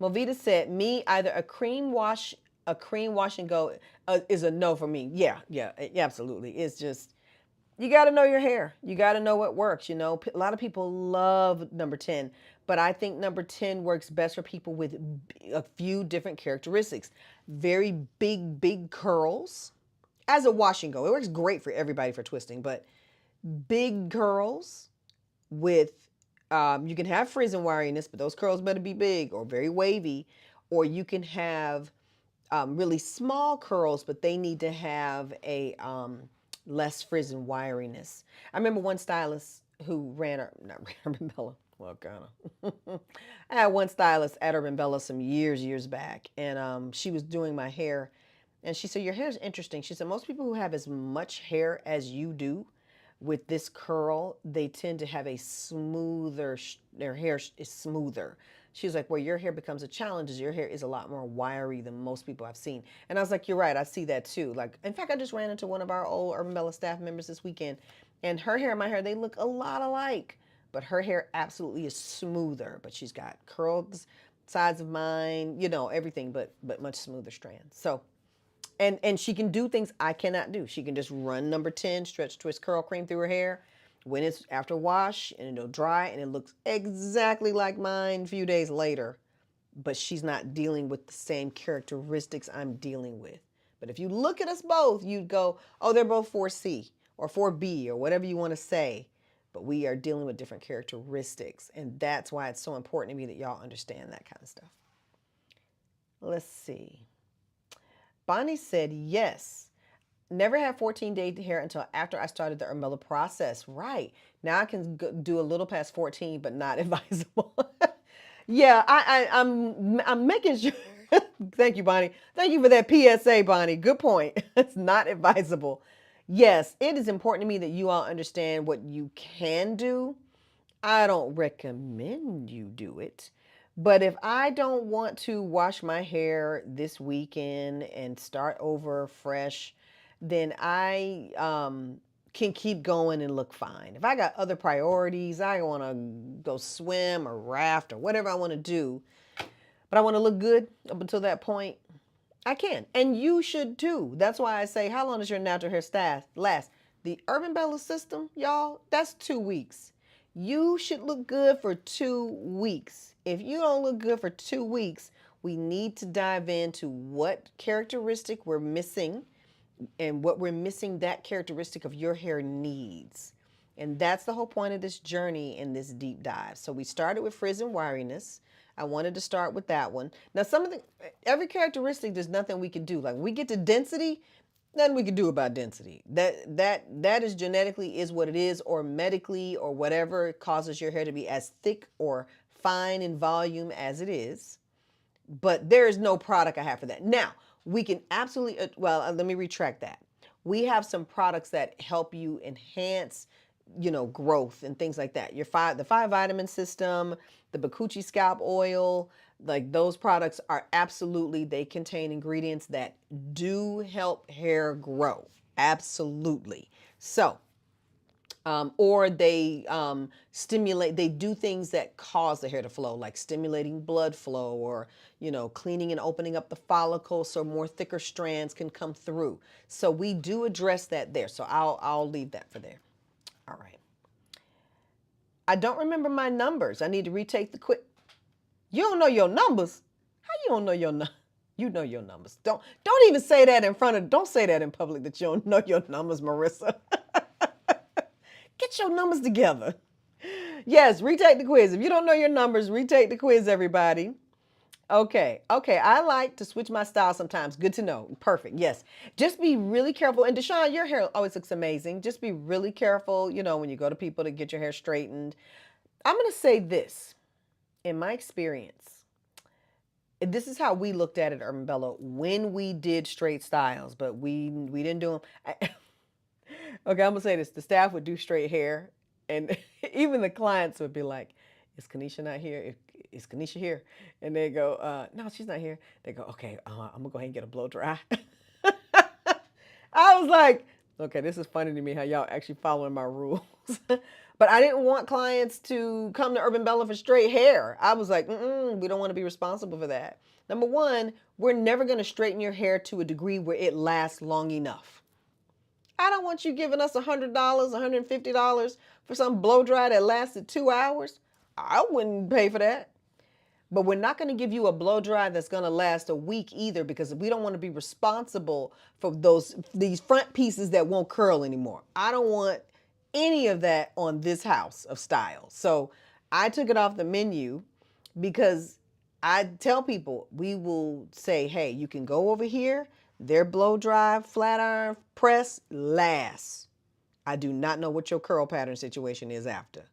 Movita said, me, either a cream wash and go is a no for me. Yeah, absolutely. It's just, you got to know your hair. You got to know what works. A lot of people love number 10, but I think number 10 works best for people with a few different characteristics. Very big curls as a wash and go. It works great for everybody for twisting, but big curls with, you can have frizz and wiriness, but those curls better be big or very wavy, or you can have really small curls, but they need to have a less frizz and wiriness. I remember one stylist who not ran Urban Bella, well, kind of. I had one stylist at Urban Bella some years back, and she was doing my hair, and she said, your hair is interesting. She said, most people who have as much hair as you do with this curl, they tend to have a smoother, their hair is smoother. She was like, well, your hair becomes a challenge is your hair is a lot more wiry than most people I've seen. And I was like, you're right. I see that too. Like, in fact, I just ran into one of our old Urban Bella staff members this weekend, and her hair and my hair, they look a lot alike, but her hair absolutely is smoother, but she's got curls, sides of mine, everything, but much smoother strands. So, and she can do things I cannot do. She can just run number 10, stretch, twist, curl cream through her hair when it's after wash, and it'll dry and it looks exactly like mine a few days later, but she's not dealing with the same characteristics I'm dealing with. But if you look at us both, you'd go, oh, they're both 4C or 4B or whatever you want to say. but we are dealing with different characteristics. And that's why it's so important to me that y'all understand that kind of stuff. Let's see. Bonnie said, yes. Never had 14-day hair until after I started the Urbella process. Right. Now I can do a little past 14, but not advisable. Yeah, I'm making sure. Thank you, Bonnie. Thank you for that PSA, Bonnie. Good point. It's not advisable. Yes, it is important to me that you all understand what you can do. I don't recommend you do it. But if I don't want to wash my hair this weekend and start over fresh, then I can keep going and look fine. If I got other priorities, I want to go swim or raft or whatever I want to do, but I want to look good up until that point, I can. And you should too. That's why I say, how long does your natural hair last? The Urban Bella system, y'all, that's 2 weeks. You should look good for 2 weeks. If you don't look good for 2 weeks, we need to dive into what characteristic we're missing and what we're missing that characteristic of your hair needs. And that's the whole point of this journey in this deep dive. So we started with Frizz and Wiriness. I wanted to start with that one. Now, every characteristic, there's nothing we can do. Like when we get to density, nothing we can do about density. That is genetically is what it is, or medically, or whatever causes your hair to be as thick or fine in volume as it is. But there is no product I have for that. Now, we can absolutely, let me retract that. We have some products that help you enhance, growth and things like that. The 5 vitamin system, the Bakuchi scalp oil, like those products are absolutely, they contain ingredients that do help hair grow. Absolutely. So, or they stimulate, they do things that cause the hair to flow, like stimulating blood flow, or, cleaning and opening up the follicle so more thicker strands can come through. So we do address that there. So I'll leave that for there. All right. I don't remember my numbers. I need to retake the quiz. You don't know your numbers? How you don't know your numbers? You know your numbers. Don't even say that don't say that in public that you don't know your numbers, Marissa. Get your numbers together. Yes, retake the quiz. If you don't know your numbers, retake the quiz, everybody. Okay. I like to switch my style sometimes. Good to know. Perfect. Yes. Just be really careful. And Deshaun, your hair always looks amazing. Just be really careful, when you go to people to get your hair straightened. I'm going to say this. In my experience, this is how we looked at it, Urban Bella, when we did straight styles, but we didn't do them. Okay, I'm gonna say this. The staff would do straight hair, and even the clients would be like, is Kanisha not here? Is Kanisha here? And they go, no, she's not here. They go, okay, I'm gonna go ahead and get a blow dry. I was like, okay, this is funny to me how y'all actually following my rules. But I didn't want clients to come to Urban Bella for straight hair. I was like, we don't want to be responsible for that. Number one, we're never going to straighten your hair to a degree where it lasts long enough. I don't want you giving us $100, $150 for some blow dry that lasted 2 hours. I wouldn't pay for that. But we're not going to give you a blow dry that's going to last a week either, because we don't want to be responsible for these front pieces that won't curl anymore. I don't want any of that on this house of style. So I took it off the menu, because I tell people, we will say, hey, you can go over here. Their blow dry, flat iron press lasts. I do not know what your curl pattern situation is after,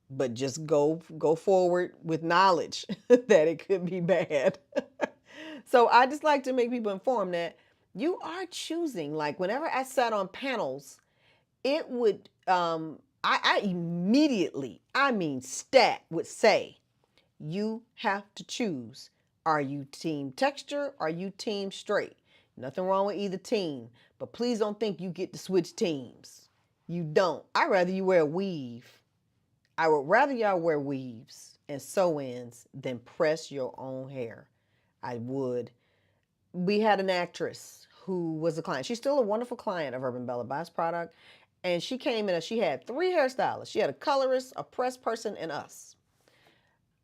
but just go forward with knowledge that it could be bad. So I just like to make people informed that you are choosing. Like whenever I sat on panels, it would, I immediately, stat would say, you have to choose. Are you team texture? Are you team straight? Nothing wrong with either team, but please don't think you get to switch teams. You don't. I'd rather you wear a weave. I would rather y'all wear weaves and sew-ins than press your own hair. I would. We had an actress who was a client. She's still a wonderful client of Urban Bella, buys product. And she came in and she had 3 hairstylists. She had a colorist, a press person, and us.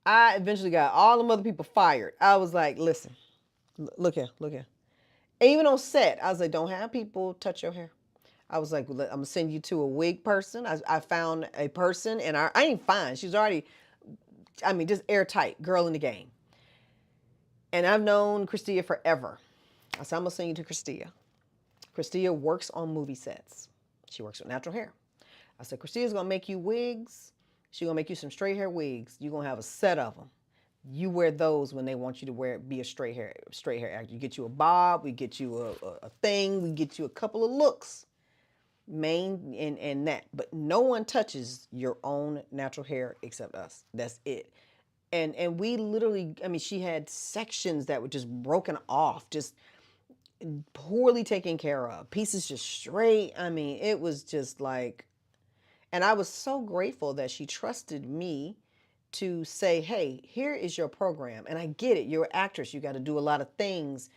I eventually got all them other people fired. I was like, listen, look here. And even on set, I was like, don't have people touch your hair. I was like, "I'm gonna send you to a wig person." I found a person, and I ain't fine. She's already, I mean, just airtight girl in the game. And I've known Christia forever. I said, I'm gonna send you to Christia. Christia works on movie sets. She works with natural hair. I said, Christia's gonna make you wigs. She's gonna make you some straight hair wigs. You're gonna have a set of them. You wear those when they want you to wear be a straight hair actor. You get you a bob, we get you a thing, we get you a couple of looks. Main and that. But no one touches your own natural hair except us. That's it. And we literally, I mean, she had sections that were just broken off, just poorly taken care of. Pieces just straight. I mean, it was just like, and I was so grateful that she trusted me to say, hey, here is your program. And I get it. You're an actress. You got to do a lot of things.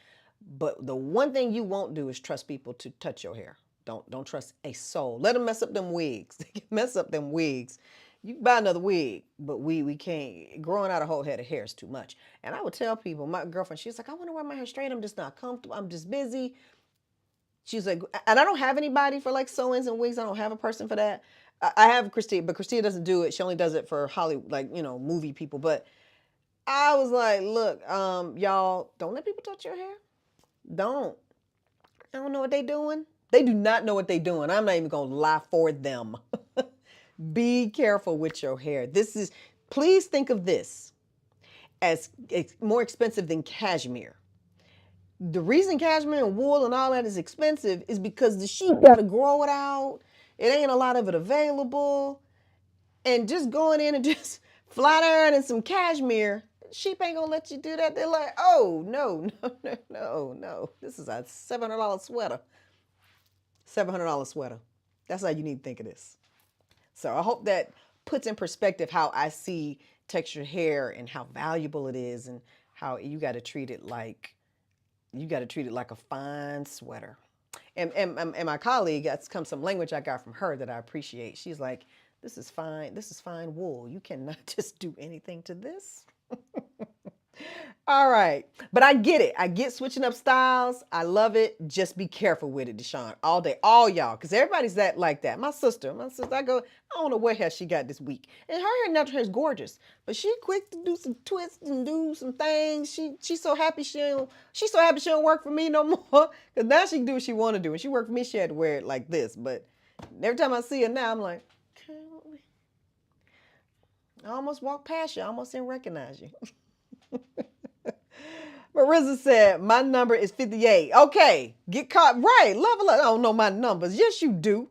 But the one thing you won't do is trust people to touch your hair. Don't trust a soul. Let them mess up them wigs. They can mess up them wigs. You can buy another wig, but we can't. Growing out a whole head of hair is too much. And I would tell people, my girlfriend, she's like, I want to wear my hair straight. I'm just not comfortable. I'm just busy. She's like, and I don't have anybody for like sew-ins and wigs. I don't have a person for that. I have Christina, but Christina doesn't do it. She only does it for Hollywood, like, you know, movie people. But I was like, look, y'all, don't let people touch your hair. Don't. I don't know what they doing. They do not know what they doing. I'm not even going to lie for them. Be careful with your hair. Please think of this as more expensive than cashmere. The reason cashmere and wool and all that is expensive is because the sheep got to grow it out. It ain't a lot of it available. And just going in and just flat ironing some cashmere, sheep ain't gonna let you do that. They're like, oh, no, no, no, no, no. This is a $700 sweater. $700 sweater. That's how you need to think of this. So I hope that puts in perspective how I see textured hair and how valuable it is and how you got to treat it like a fine sweater. And my colleague, that's come some language I got from her that I appreciate. She's like, this is fine wool. You cannot just do anything to this. All right. But I get it. I get switching up styles. I love it. Just be careful with it, Deshawn. All day. All y'all. Because everybody's like that. My sister, I go, I don't know what hair she got this week. And her hair, natural hair is gorgeous. But she quick to do some twists and do some things. She's so happy she don't work for me no more. Because now she can do what she want to do. When she worked for me, she had to wear it like this. But every time I see her now, I'm like, I almost walked past you. I almost didn't recognize you. Marissa said, my number is 58. Okay, get caught. Right, level up. I don't know my numbers. Yes, you do.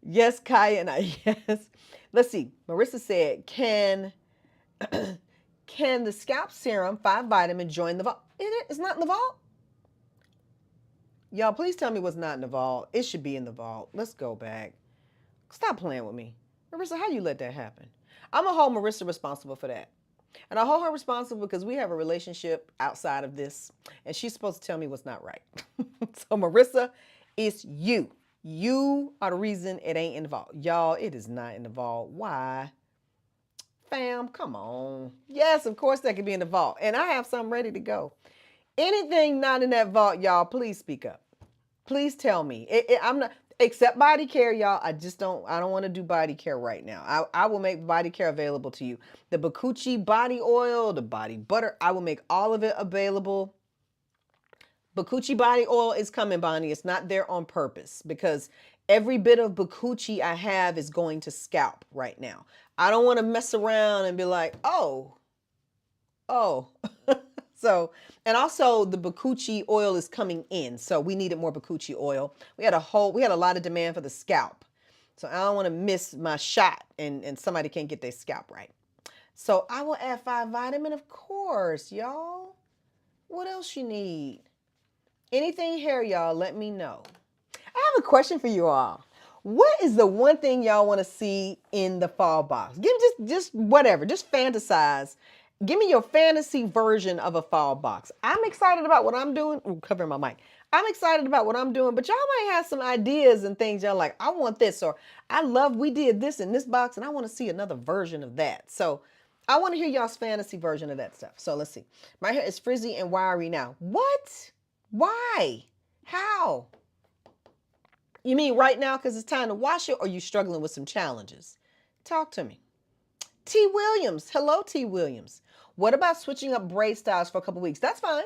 Yes, Kaya and I, yes. Let's see. Marissa said, can the scalp serum 5 vitamin join the vault? It's not in the vault? Y'all, please tell me what's not in the vault. It should be in the vault. Let's go back. Stop playing with me. Marissa, how you let that happen? I'm going to hold Marissa responsible for that. And I hold her responsible because we have a relationship outside of this, and she's supposed to tell me what's not right. So, Marissa, it's you. You are the reason it ain't in the vault. Y'all, it is not in the vault. Why? Fam, come on. Yes, of course that could be in the vault. And I have something ready to go. Anything not in that vault, y'all, please speak up. Please tell me. I'm not, except body care, y'all. I don't want to do body care right now. I will make body care available to you. The Bakuchi body oil, the body butter, I will make all of it available. Bakuchi body oil is coming, Bonnie. It's not there on purpose because every bit of Bakuchi I have is going to scalp right now. I don't want to mess around and be like, oh. So, and also the Bakuchi oil is coming in. So we needed more Bakuchi oil. We had a lot of demand for the scalp. So I don't want to miss my shot and somebody can't get their scalp right. So I will add 5 vitamin, of course, y'all. What else you need? Anything hair, y'all, let me know. I have a question for you all. What is the one thing y'all want to see in the fall box? Give me just whatever, just fantasize. Give me your fantasy version of a fall box. I'm excited about what I'm doing. Ooh, covering my mic. I'm excited about what I'm doing, but y'all might have some ideas and things y'all like. I want this, or we did this in this box and I want to see another version of that. So I want to hear y'all's fantasy version of that stuff. So let's see. My hair is frizzy and wiry now. What? Why? How? You mean right now because it's time to wash it, or you struggling with some challenges? Talk to me. T. Williams. Hello, T. Williams. What about switching up braid styles for a couple weeks? That's fine.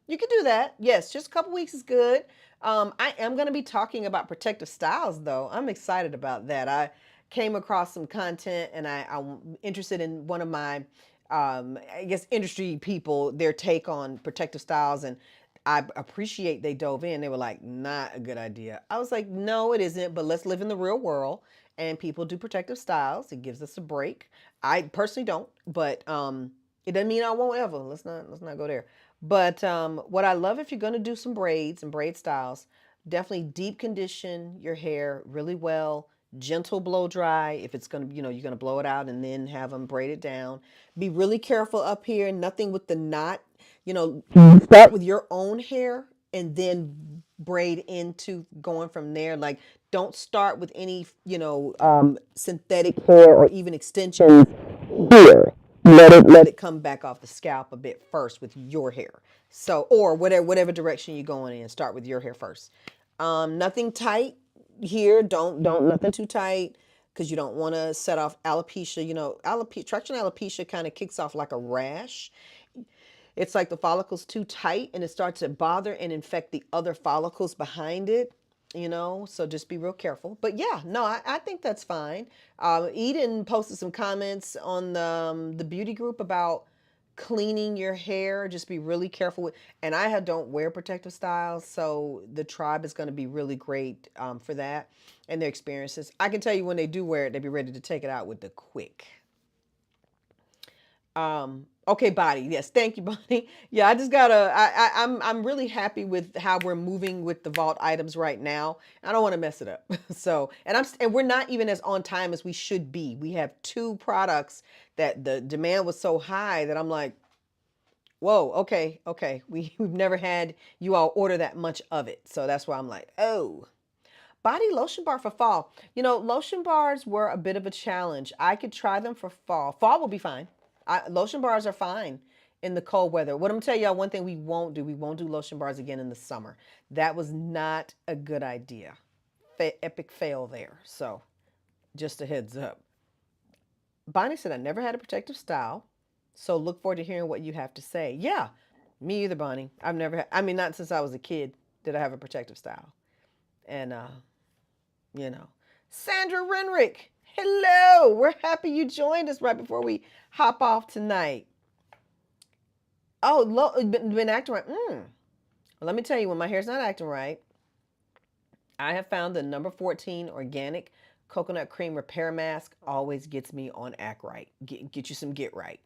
You can do that. Yes, just a couple weeks is good. I am going to be talking about protective styles, though. I'm excited about that. I came across some content, and I'm interested in one of my, I guess, industry people, their take on protective styles, and I appreciate they dove in. They were like, not a good idea. I was like, no, it isn't, but let's live in the real world. And people do protective styles. It gives us a break. I personally don't, but it doesn't mean I won't ever. Let's not go there. But what I love, if you're gonna do some braids and braid styles, definitely deep condition your hair really well. Gentle blow dry if it's gonna, you're gonna blow it out and then have them braid it down. Be really careful up here. Nothing with the knot. Start with your own hair and then braid into going from there. Like, don't start with any, synthetic hair or even extensions here. Let it come back off the scalp a bit first with your hair. So, or whatever direction you're going in, start with your hair first. Nothing tight here. Don't nothing too tight because you don't want to set off alopecia. Traction alopecia kind of kicks off like a rash. It's like the follicle's too tight and it starts to bother and infect the other follicles behind it. So just be real careful. But yeah, no, I think that's fine. Eden posted some comments on the beauty group about cleaning your hair. Just be really careful with, and don't wear protective styles, so the tribe is going to be really great for that and their experiences. I can tell you when they do wear it, they be ready to take it out with the quick. Okay, body. Yes, thank you, Bonnie. Yeah, I just gotta. I'm really happy with how we're moving with the vault items right now. I don't want to mess it up. So, and we're not even as on time as we should be. We have two products that the demand was so high that I'm like, whoa, okay. We've never had you all order that much of it. So that's why I'm like, oh. Body lotion bar for fall. Lotion bars were a bit of a challenge. I could try them for fall. Fall will be fine. Lotion bars are fine in the cold weather. What I'm gonna tell y'all, one thing we won't do lotion bars again in the summer. That was not a good idea. Epic fail there. So just a heads up. Bonnie said, I never had a protective style. So look forward to hearing what you have to say. Yeah, me either, Bonnie. I've never had, I mean, not since I was a kid did I have a protective style. And you know. Sandra Renrick, hello. We're happy you joined us right before we hop off tonight. Oh, been acting right. Well, let me tell you, when my hair's not acting right, I have found the number 14 organic coconut cream repair mask always gets me on act right. Get you some get right.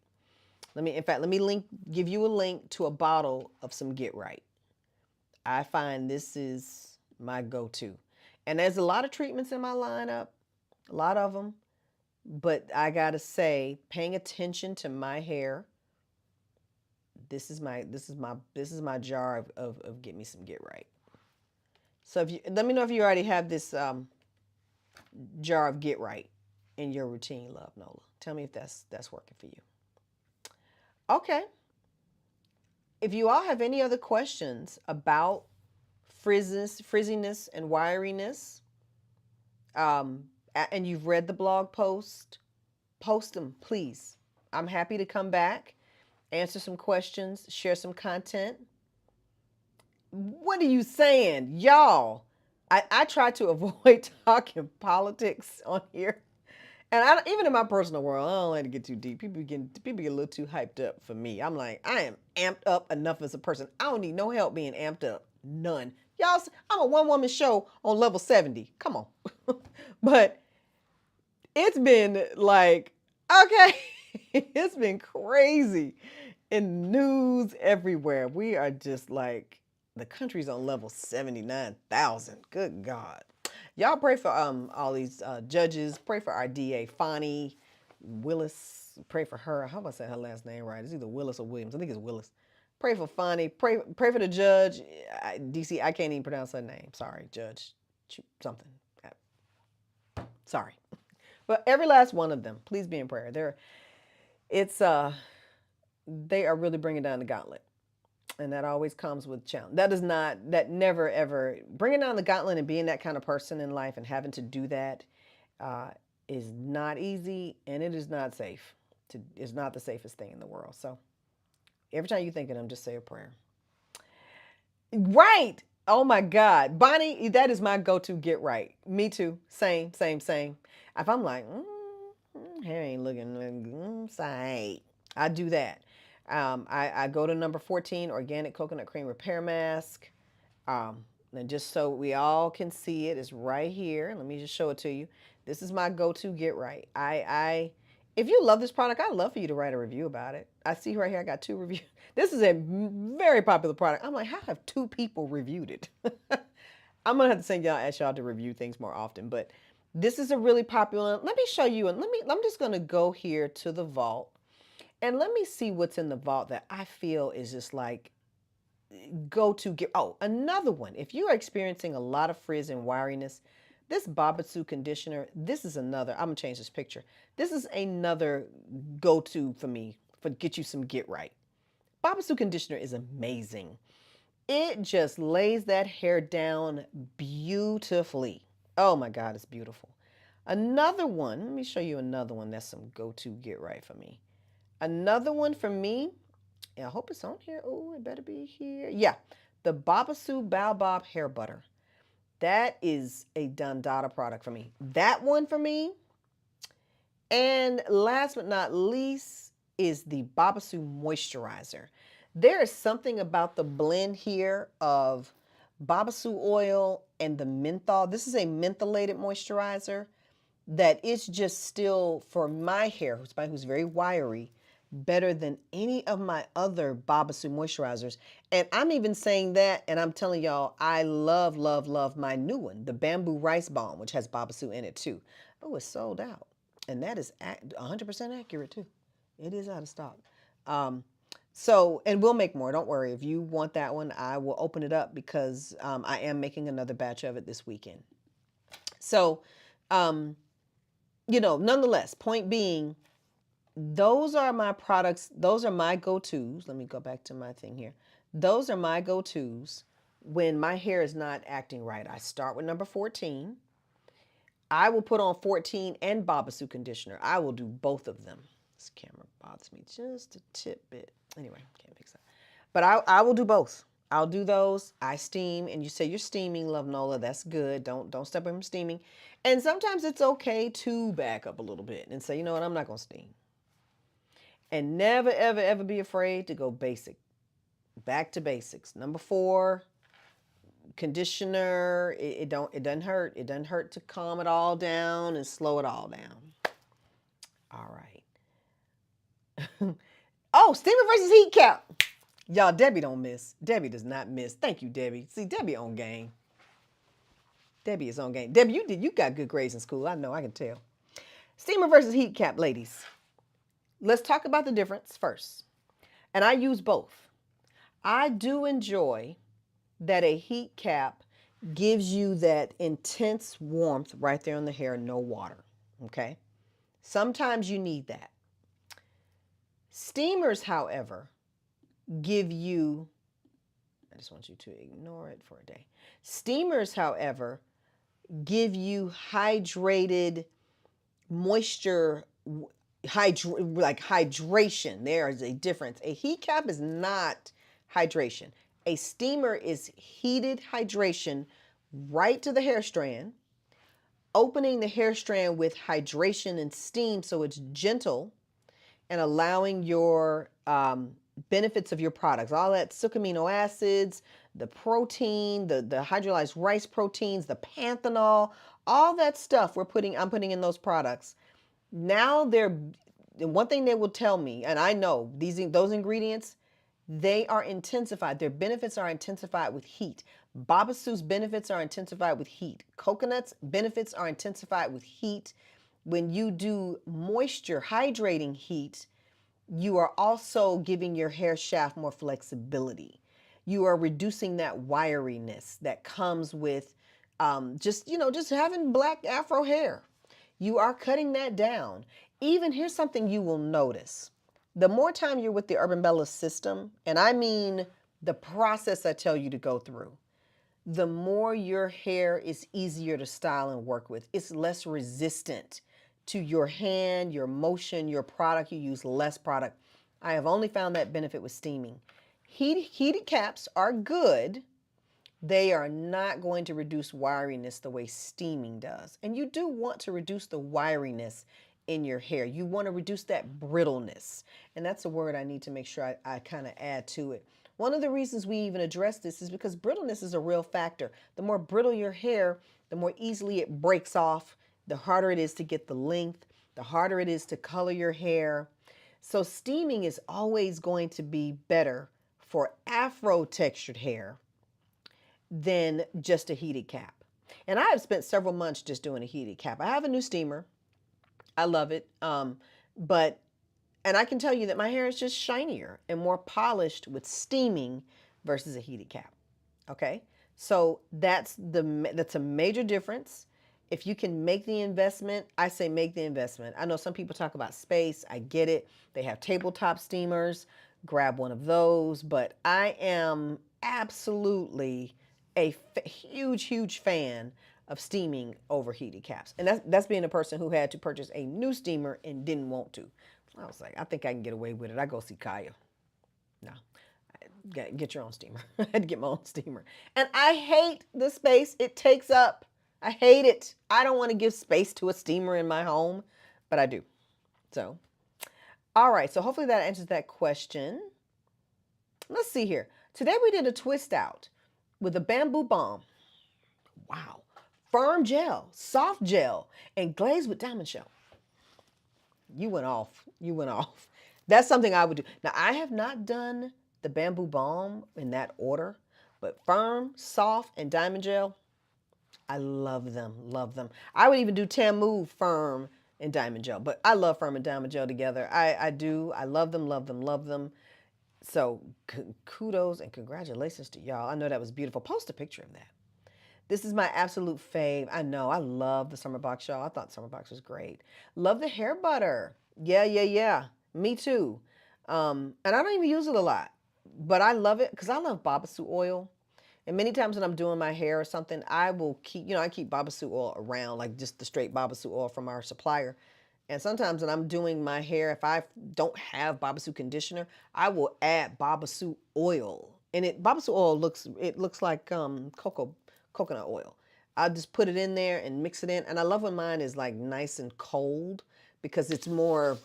Let me give you a link to a bottle of some get right. I find this is my go-to. And there's a lot of treatments in my lineup, a lot of them. But I gotta say, paying attention to my hair, this is my jar of get me some get right. So if you let me know if you already have this jar of get right in your routine, love Nola. Tell me if that's working for you. Okay. If you all have any other questions about frizziness, and wiriness, and you've read the blog post them, please. I'm happy to come back, answer some questions, share some content. What are you saying? Y'all, I try to avoid talking politics on here. And even in my personal world, I don't like to get too deep. People get a little too hyped up for me. I'm like, I am amped up enough as a person. I don't need no help being amped up. None. Y'all, I'm a one-woman show on level 70. Come on. But it's been like, okay, it's been crazy in news everywhere. We are just like, the country's on level 79,000. Good God. Y'all pray for all these judges. Pray for our DA, Fonnie Willis. Pray for her. How about I say her last name right? It's either Willis or Williams. I think it's Willis. Pray for Fonnie. Pray for the judge. DC, I can't even pronounce her name. Sorry, Judge something. Sorry. But every last one of them, please be in prayer. They are really bringing down the gauntlet. And that always comes with challenge. That never ever, bringing down the gauntlet and being that kind of person in life and having to do that uh, is not easy, and it is not safe. It's not the safest thing in the world. So every time you think of them, just say a prayer. Right. Oh my God. Bonnie, that is my go to get right. Me too. Same, same, same. If I'm like, hair ain't looking side, I do that. I go to number 14, organic coconut cream repair mask. And just so we all can see it, it's right here. Let me just show it to you. This is my go-to get right. If you love this product, I'd love for you to write a review about it. I see right here, I got 2 reviews. This is a very popular product. I'm like, how have 2 people reviewed it? I'm gonna have to send y'all, ask y'all to review things more often, but this is a really popular. Let me show you, and I'm just gonna go here to the vault, and let me see what's in the vault that I feel is just like go to get. Oh, another one. If you are experiencing a lot of frizz and wiriness, this Babasu conditioner, this is another. I'm gonna change this picture. This is another go to for me for get you some get right. Babasu conditioner is amazing. It just lays that hair down beautifully. Oh my God, it's beautiful. Another one, let me show you another one that's some go to get right for me. Another one for me, I hope it's on here. Oh, it better be here. Yeah, the Babasu Baobab hair butter. That is a Dandata product for me. That one for me. And last but not least is the Babasu moisturizer. There is something about the blend here of Babasu oil and the menthol. This is a mentholated moisturizer that is just still, for my hair, who's very wiry, better than any of my other Babasu moisturizers. And I'm even saying that, and I'm telling y'all, I love, love, love my new one, the Bamboo Rice Balm, which has Babasu in it too. Oh, it's sold out. And that is 100% accurate too. It is out of stock. And we'll make more. Don't worry. If you want that one, I will open it up because I am making another batch of it this weekend. So, nonetheless, point being, those are my products. Those are my go-tos. Let me go back to my thing here. Those are my go-tos when my hair is not acting right. I start with number 14. I will put on 14 and Babasu conditioner. I will do both of them. This camera bothers me just a tip bit. Anyway, can't fix that. But I will do both. I'll do those. I steam, and you say you're steaming, Love Nola. That's good. Don't step away from steaming. And sometimes it's okay to back up a little bit and say, you know what, I'm not gonna steam. And never, ever, ever be afraid to go basic. Back to basics. Number 4, conditioner. It doesn't hurt. It doesn't hurt to calm it all down and slow it all down. All right. Oh, steamer versus heat cap. Y'all, Debbie don't miss. Debbie does not miss. Thank you, Debbie. See, Debbie on game. Debbie is on game. Debbie, you got good grades in school. I know, I can tell. Steamer versus heat cap, ladies. Let's talk about the difference first. And I use both. I do enjoy that a heat cap gives you that intense warmth right there on the hair, no water. Okay? Sometimes you need that. Steamers, however, give you, I just want you to ignore it for a day. Steamers, however, give you hydrated moisture, like hydration. There is a difference. A heat cap is not hydration. A steamer is heated hydration right to the hair strand, opening the hair strand with hydration and steam so it's gentle and allowing your benefits of your products, all that silk amino acids, the protein, the hydrolyzed rice proteins, the panthenol, all that stuff I'm putting in those products. Now one thing they will tell me, and I know those ingredients, they are intensified. Their benefits are intensified with heat. Babasu's benefits are intensified with heat. Coconut's benefits are intensified with heat. When you do moisture, hydrating heat, you are also giving your hair shaft more flexibility. You are reducing that wiriness that comes with just having black afro hair. You are cutting that down. Even here's something you will notice. The more time you're with the Urban Bella system, and I mean the process I tell you to go through, the more your hair is easier to style and work with. It's less resistant to your hand, your motion, your product. You use less product. I have only found that benefit with steaming. Heated caps are good. They are not going to reduce wiriness the way steaming does. And you do want to reduce the wiriness in your hair. You want to reduce that brittleness. And that's a word I need to make sure I kind of add to it. One of the reasons we even address this is because brittleness is a real factor. The more brittle your hair, the more easily it breaks off, the harder it is to get the length, the harder it is to color your hair. So steaming is always going to be better for afro textured hair than just a heated cap. And I have spent several months just doing a heated cap. I have a new steamer. I love it. But and I can tell you that my hair is just shinier and more polished with steaming versus a heated cap. Okay? So that's a major difference. If you can make the investment, I say make the investment. I know some people talk about space. I get it. They have tabletop steamers. Grab one of those. But I am absolutely a huge fan of steaming over heated caps. And that's being a person who had to purchase a new steamer and didn't want to. I was like, I think I can get away with it. I go see Kaya. No, get your own steamer. I had to get my own steamer. And I hate the space it takes up. I hate it. I don't want to give space to a steamer in my home, but I do. So, all right. So hopefully that answers that question. Let's see here. Today we did a twist out with a bamboo balm. Wow. Firm gel, soft gel, and glazed with diamond shell. You went off. You went off. That's something I would do. Now, I have not done the bamboo balm in that order, but firm, soft, and diamond gel, I love them. Love them. I would even do Tamu firm and diamond gel, but I love firm and diamond gel together. I do. I love them, love them, love them. So kudos and congratulations to y'all. I know that was beautiful. Post a picture of that. This is my absolute fave. I know. I love the Summer Box, y'all. I thought Summer Box was great. Love the hair butter. Yeah. Me too. And I don't even use it a lot, but I love it because I love Babasu oil. And many times when I'm doing my hair or something, I will keep, I keep Babasu oil around, like just the straight Babasu oil from our supplier. And sometimes when I'm doing my hair, if I don't have Babasu conditioner, I will add Babasu oil. And Babasu oil looks like coconut oil. I'll just put it in there and mix it in. And I love when mine is like nice and cold because it's more,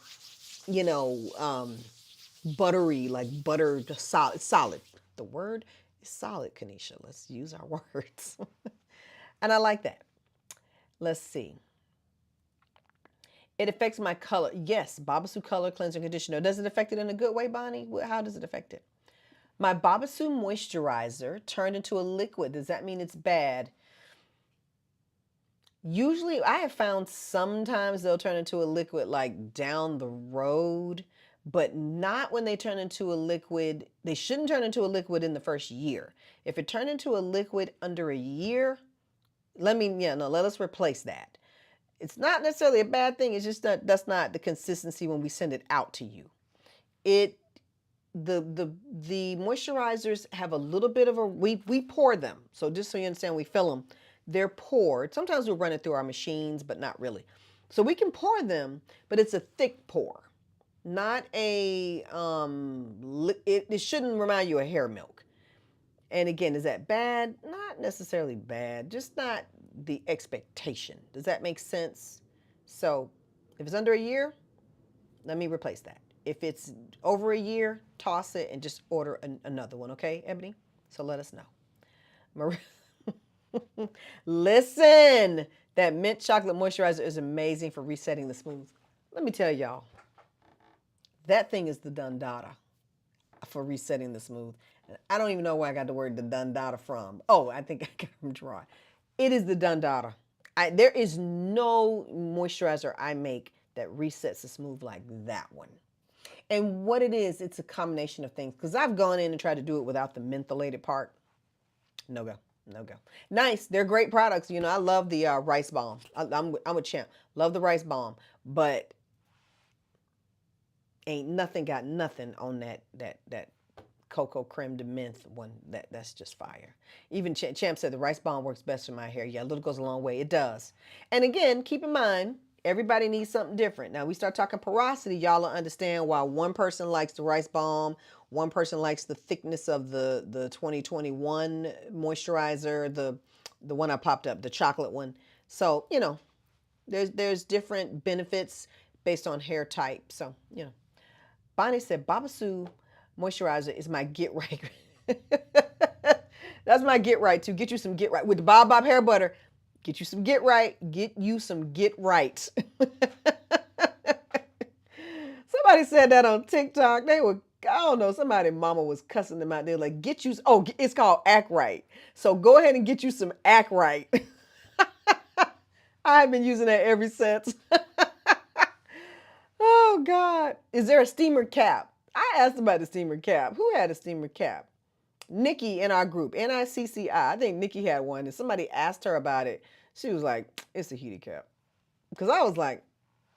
buttery, like butter, solid. Solid. The word is solid, Kanisha. Let's use our words. And I like that. Let's see. It affects my color. Yes, Babasu color cleanser conditioner. Does it affect it in a good way, Bonnie? How does it affect it? My Babasu moisturizer turned into a liquid. Does that mean it's bad? Usually, I have found sometimes they'll turn into a liquid like down the road, but not when they turn into a liquid. They shouldn't turn into a liquid in the first year. If it turned into a liquid under a year, let us replace that. It's not necessarily a bad thing. It's just that's not the consistency when we send it out to you. The moisturizers have a little bit of we pour them. So just so you understand, we fill them. They're poured. Sometimes we'll run it through our machines, but not really. So we can pour them, but it's a thick pour, not a it shouldn't remind you of hair milk. And again, is that bad? Not necessarily bad, just not the expectation. Does that make sense? So if it's under a year, let me replace that. If it's over a year, toss it and just order another one, okay, Ebony? So let us know. Listen, that mint chocolate moisturizer is amazing for resetting the smooth. Let me tell y'all, that thing is the Dundada for resetting the smooth. I don't even know where I got the word the Dundada from. Oh, I think I got it from Dry. It is the Dundada. There is no moisturizer I make that resets the smooth like that one. And what it is, it's a combination of things. Because I've gone in and tried to do it without the mentholated part. No go. Nice. They're great products. I love the rice balm. I'm a champ. Love the rice balm. But ain't nothing got nothing on that cocoa creme de menthe one. That's just fire. Even Champ said the rice balm works best for my hair. Yeah, a little goes a long way. It does. And again, keep in mind, everybody needs something different. Now we start talking porosity, y'all will understand why one person likes the rice balm, one person likes the thickness of the 2021 moisturizer, the one I popped up, the chocolate one. So, there's different benefits based on hair type. So, Bonnie said Babasu moisturizer is my get right. That's my get right to get you some get right with the Bob hair butter. Get you some get right. Get you some get right. Somebody said that on TikTok. They were, I don't know, somebody mama was cussing them out. They were like, get you, oh, it's called act right. So go ahead and get you some act right. I've been using that ever since. Oh God. Is there a steamer cap? I asked about the steamer cap. Who had a steamer cap? Nikki in our group, NICCI. I think Nikki had one, and somebody asked her about it. She was like, it's a heated cap. Because I was like,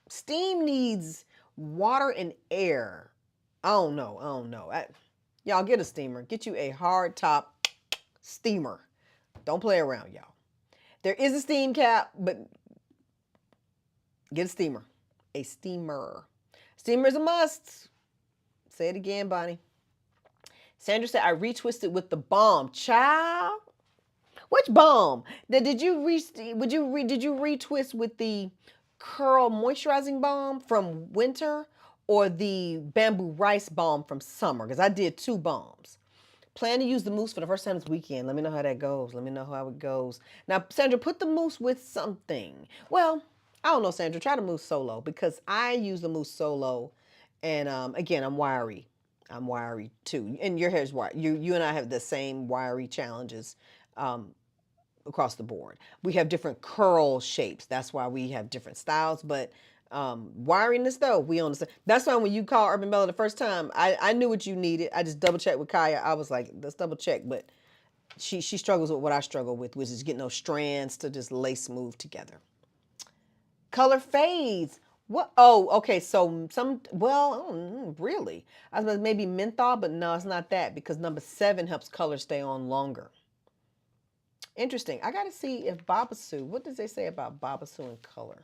steam needs water and air. I don't know. Y'all get a steamer. Get you a hard top steamer. Don't play around, y'all. There is a steam cap, but get a steamer. A steamer. Steamer is a must. Say it again, Bonnie. Sandra said, I retwisted with the balm. Child? Which balm? Did you retwist with the curl moisturizing balm from winter or the bamboo rice balm from summer? Because I did 2 balms. Plan to use the mousse for the first time this weekend. Let me know how that goes. Let me know how it goes. Now, Sandra, put the mousse with something. Well, I don't know, Sandra. Try the mousse solo because I use the mousse solo. And again, I'm wiry. I'm wiry too. And your hair's wiry. You and I have the same wiry challenges across the board. We have different curl shapes. That's why we have different styles. But wiriness though, we understand. That's why when you called Urban Bella the first time, I knew what you needed. I just double checked with Kaya. I was like, let's double check. But she struggles with what I struggle with, which is getting those strands to just lay smooth together. Color fades. What? Oh, okay. So really? I was maybe menthol, but no, it's not that because number 7 helps color stay on longer. Interesting. I got to see if Babasu, what does they say about Babasu and color?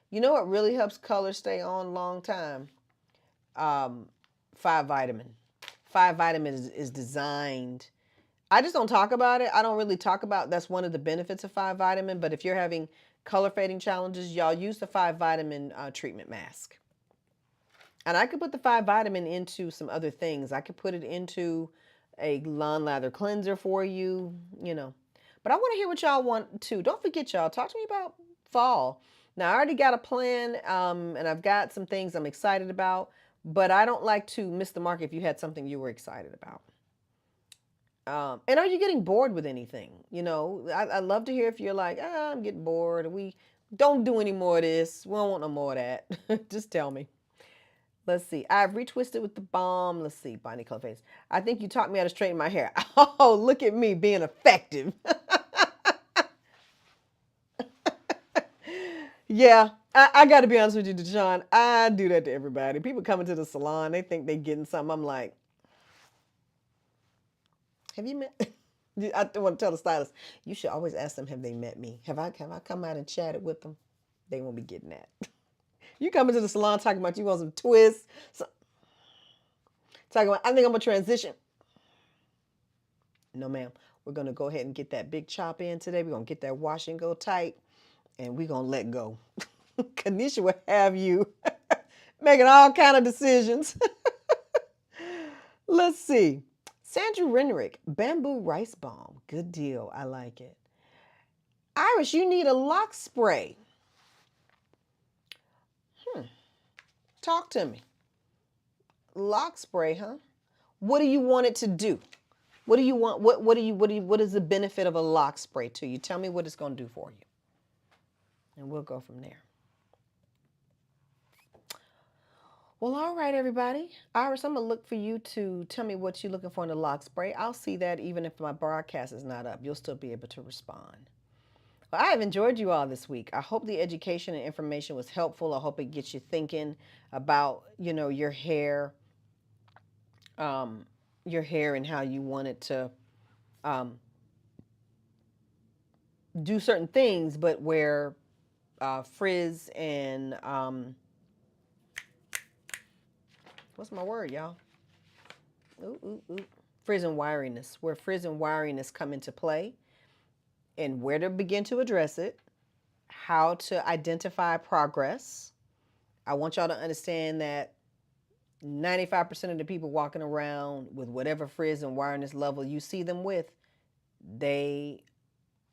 You know what really helps color stay on long time? 5-vitamin. 5-vitamin is designed. I just don't talk about it. I don't really talk about that's one of the benefits of 5-vitamin. But if you're having color fading challenges, y'all use the 5-vitamin treatment mask. And I could put the 5-vitamin into some other things. I could put it into a lawn lather cleanser for you, But I want to hear what y'all want too. Don't forget, y'all, talk to me about fall. Now, I already got a plan, and I've got some things I'm excited about, but I don't like to miss the mark if you had something you were excited about. And are you getting bored with anything? I love to hear if you're like, I'm getting bored. We don't do any more of this. We don't want no more of that. Just tell me. Let's see. I've retwisted with the balm. Let's see. Bonnie Cloface. I think you taught me how to straighten my hair. Oh, look at me being effective. Yeah, I got to be honest with you, Deshaun. I do that to everybody. People coming to the salon, they think they getting something. I'm like, have you met? I want to tell the stylist, you should always ask them, have they met me? Have I come out and chatted with them? They won't be getting that. You coming to the salon talking about you want some twists. Talking about, I think I'm going to transition. No, ma'am. We're going to go ahead and get that big chop in today. We're going to get that wash and go tight. And we're going to let go. Kanisha will have you making all kind of decisions. Let's see. Sandra Renrick, bamboo rice balm. Good deal. I like it. Iris, you need a lock spray. Talk to me. Lock spray, huh? What do you want it to do? What do you want? What is the benefit of a lock spray to you? Tell me what it's going to do for you. And we'll go from there. Well, all right, everybody. Iris, I'm going to look for you to tell me what you're looking for in the lock spray. I'll see that even if my broadcast is not up. You'll still be able to respond. Well, I have enjoyed you all this week. I hope the education and information was helpful. I hope it gets you thinking about, your hair. your hair and how you want it to um, do certain things, but where Frizz and what's my word, y'all? Ooh, ooh, ooh. Frizz and wiriness, where frizz and wiriness come into play, and where to begin to address it, how to identify progress. I want y'all to understand that 95% of the people walking around with whatever frizz and wiriness level you see them with, they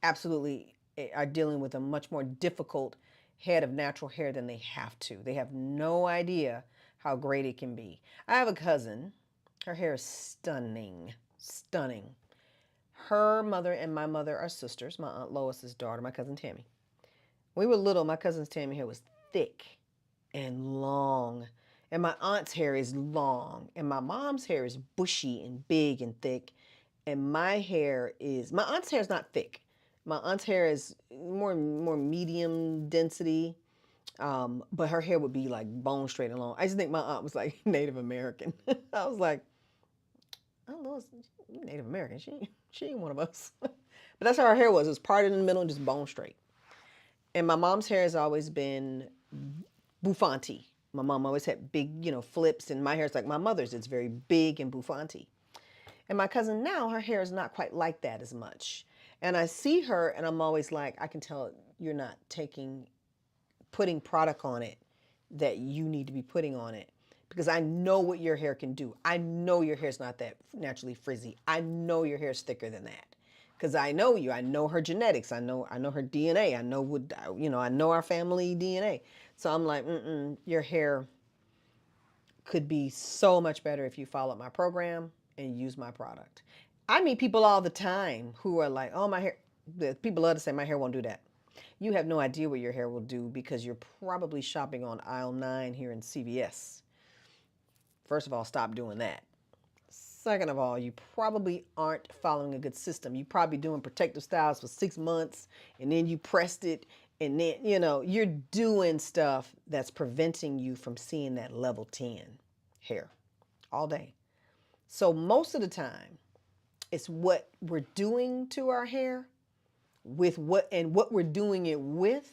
absolutely are dealing with a much more difficult head of natural hair than they have to. They have no idea how great it can be. I have a cousin. Her hair is stunning, stunning. Her mother and my mother are sisters. My Aunt Lois's daughter, my cousin Tammy. When we were little, my cousin Tammy's hair was thick and long. And my aunt's hair is long. And my mom's hair is bushy and big and thick. And my aunt's hair is not thick. My aunt's hair is more medium density. But her hair would be like bone straight and long. I just think my aunt was like Native American. I was like, oh Lord, you Native American. She ain't one of us. But that's how her hair was. It was parted in the middle and just bone straight. And my mom's hair has always been bouffant. My mom always had big, flips, and my hair is like my mother's. It's very big and bouffant. And my cousin now, her hair is not quite like that as much. And I see her, and I'm always like, I can tell you're not putting product on it that you need to be putting on it, because I know what your hair can do. I know your hair's not that naturally frizzy. I know your hair's thicker than that. Because I know you. I know her genetics. I know her DNA. I know I know our family DNA. So I'm like, your hair could be so much better if you followed my program and use my product. I meet people all the time who are like, oh, my hair, the people love to say my hair won't do that. You have no idea what your hair will do because you're probably shopping on aisle 9 here in CVS. First of all, stop doing that. Second of all, you probably aren't following a good system. You probably doing protective styles for 6 months and then you pressed it, and then, you're doing stuff that's preventing you from seeing that level 10 hair all day. So most of the time, it's what we're doing to our hair with what we're doing it with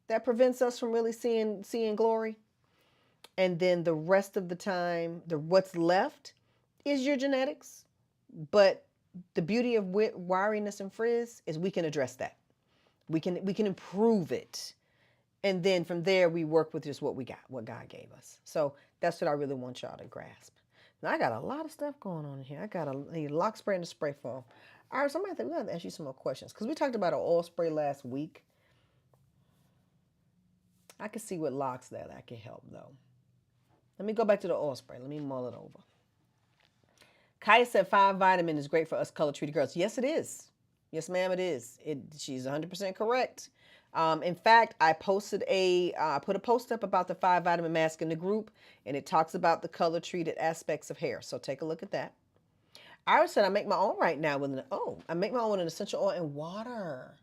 that prevents us from really seeing glory. And then the rest of the time, what's left is your genetics. But the beauty of wiriness and frizz is we can address that. We can improve it. And then from there, we work with just what we got, what God gave us. So that's what I really want y'all to grasp. Now, I got a lot of stuff going on in here. I need a lock spray and a spray foam. All right, so I'm going to have to ask you some more questions, because we talked about an oil spray last week. I can see with locks that I can help, though. Let me go back to the oil spray. Let me mull it over. Kaya said 5-vitamin is great for us color-treated girls. Yes, it is. Yes, ma'am, it is. She's 100% correct. In fact, I put a post up about the 5-vitamin mask in the group, and it talks about the color-treated aspects of hair. So take a look at that. Iris said, I make my own right now I make my own with an essential oil and water.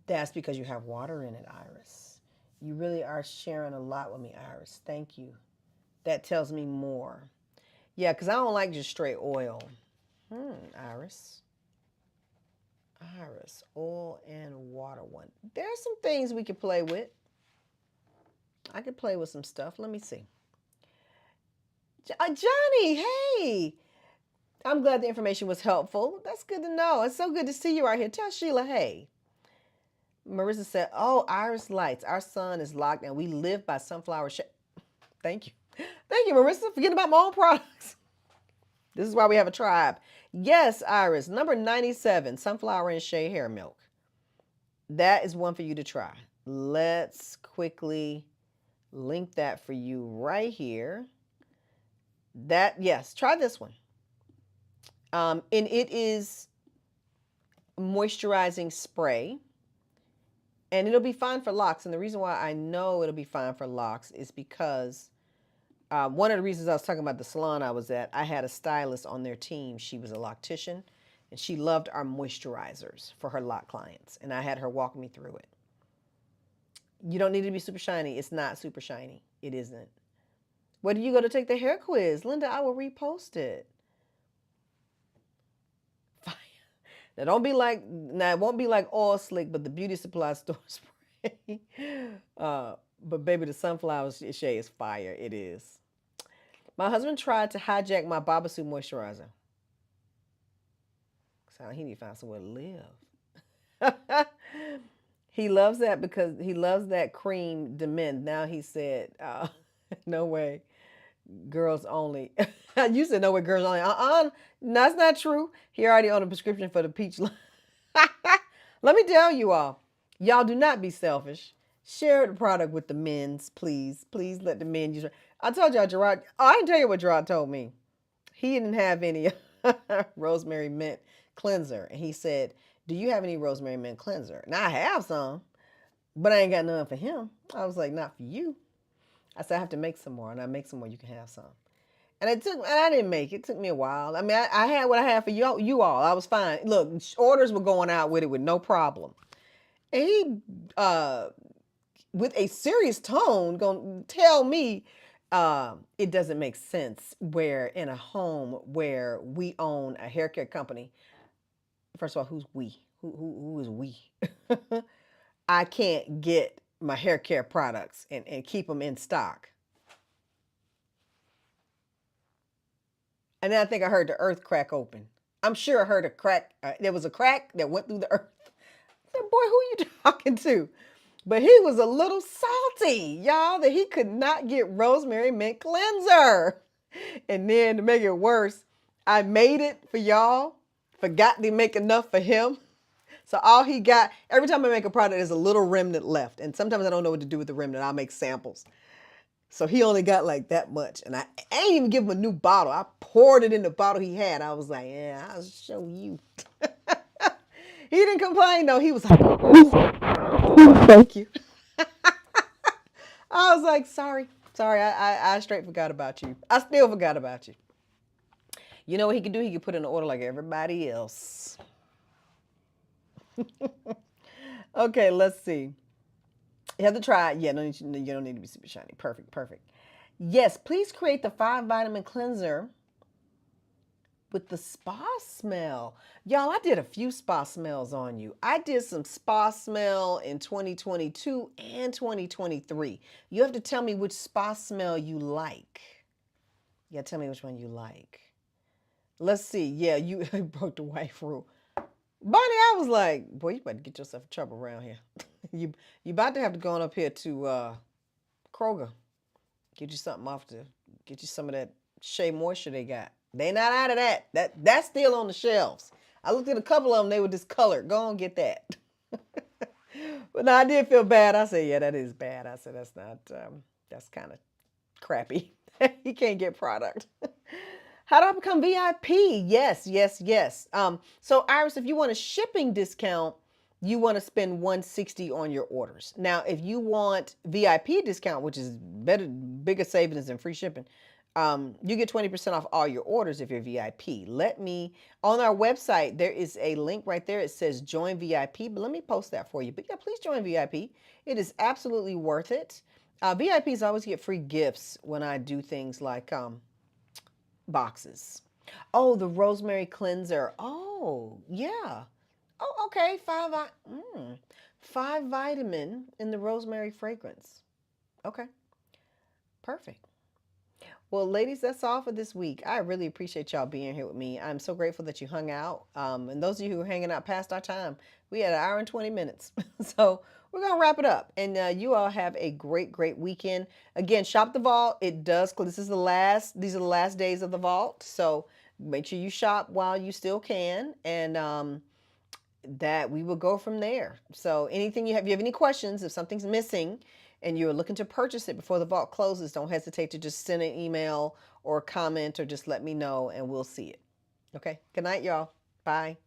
That's because you have water in it, Iris. You really are sharing a lot with me, Iris. Thank you. That tells me more. Yeah, because I don't like just straight oil. Iris. Iris, oil and water one. There's some things we could play with. I could play with some stuff. Let me see. Johnny, hey. I'm glad the information was helpful. That's good to know. It's so good to see you right here. Tell Sheila, hey. Marissa said, oh, Iris Lights. Our son is locked and we live by sunflower shade. Thank you. Thank you, Marissa. Forgetting about my own products. This is why we have a tribe. Yes, Iris. Number 97, sunflower and shea hair milk. That is one for you to try. Let's quickly link that for you right here. Yes, try this one. And it is moisturizing spray. And it'll be fine for locks. And the reason why I know it'll be fine for locks is because one of the reasons I was talking about the salon I was at, I had a stylist on their team. She was a loctician, and she loved our moisturizers for her lock clients. And I had her walk me through it. You don't need to be super shiny. It's not super shiny. It isn't. Where do you go to take the hair quiz? Linda, I will repost it. Now don't be like, now it won't be like Oil Slick, but the beauty supply store spray. But baby, the sunflower shade is fire. It is. My husband tried to hijack my Babasu moisturizer. So he need to find somewhere to live. He loves that because he loves that cream de mint. Now he said, no way, girls only. You said no way, girls only. That's not true. He already on a prescription for the peach. Let me tell you all, y'all do not be selfish. Share the product with the men's, please. Please let the men use it. I told y'all, Gerard. Oh, I didn't tell you what Gerard told me. He didn't have any rosemary mint cleanser. And he said, do you have any rosemary mint cleanser? Now I have some, but I ain't got none for him. I was like, not for you. I said, I have to make some more, and I make some more, you can have some. And I didn't make it. It took me a while. I mean, I had what I had for you all. I was fine. Look, orders were going out with it with no problem. And he, with a serious tone, gonna tell me it doesn't make sense where in a home where we own a hair care company. First of all, who's we? Who is we? I can't get my hair care products and keep them in stock. And then I think I heard the earth crack open. I'm sure I heard a crack. There was a crack that went through the earth. I said, boy, who are you talking to? But he was a little salty, y'all, that he could not get rosemary mint cleanser. And then to make it worse, I made it for y'all, forgot to make enough for him. So all he got, every time I make a product, there's a little remnant left. And sometimes I don't know what to do with the remnant. I'll make samples. So he only got like that much. And I ain't even give him a new bottle. I poured it in the bottle he had. I was like, yeah, I'll show you. He didn't complain, though. He was like, thank you. I was like, sorry. I straight forgot about you. I still forgot about you. You know what he could do? He could put in an order like everybody else. Okay, let's see. You have to try it. Yeah, you don't need to be super shiny. Perfect. Yes, please create the 5 vitamin cleanser with the spa smell. Y'all, I did a few spa smells on you. I did some spa smell in 2022 and 2023. You have to tell me which spa smell you like. Yeah, tell me which one you like. Let's see. Yeah, you broke the wife rule. Bonnie, I was like, boy, you better get yourself in trouble around here. you about to have to go on up here to Kroger. Get you something get you some of that Shea Moisture they got. They not out of that. That's still on the shelves. I looked at a couple of them, they were discolored. Go on, get that. But no, I did feel bad. I said, yeah, that is bad. I said, that's not, that's kind of crappy. You can't get product. How do I become VIP? Yes. So Iris, if you want a shipping discount, you want to spend $160 on your orders. Now, if you want VIP discount, which is bigger savings than free shipping, you get 20% off all your orders if you're VIP. On our website, there is a link right there. It says join VIP, but let me post that for you. But yeah, please join VIP. It is absolutely worth it. VIPs always get free gifts when I do things like boxes. Oh, the rosemary cleanser. Oh, yeah. Oh, okay. 5 vitamin in the rosemary fragrance. Okay. Perfect. Well, ladies, that's all for this week. I really appreciate y'all being here with me. I'm so grateful that you hung out. And those of you who are hanging out past our time, we had 1 hour and 20 minutes. So we're going to wrap it up. And you all have a great weekend. Again, shop the vault. These are the last days of the vault. So make sure you shop while you still can. And that we will go from there. So anything if you have any questions, if something's missing and you're looking to purchase it before the vault closes, don't hesitate to just send an email or comment or just let me know and we'll see it. Okay. Good night, y'all. Bye.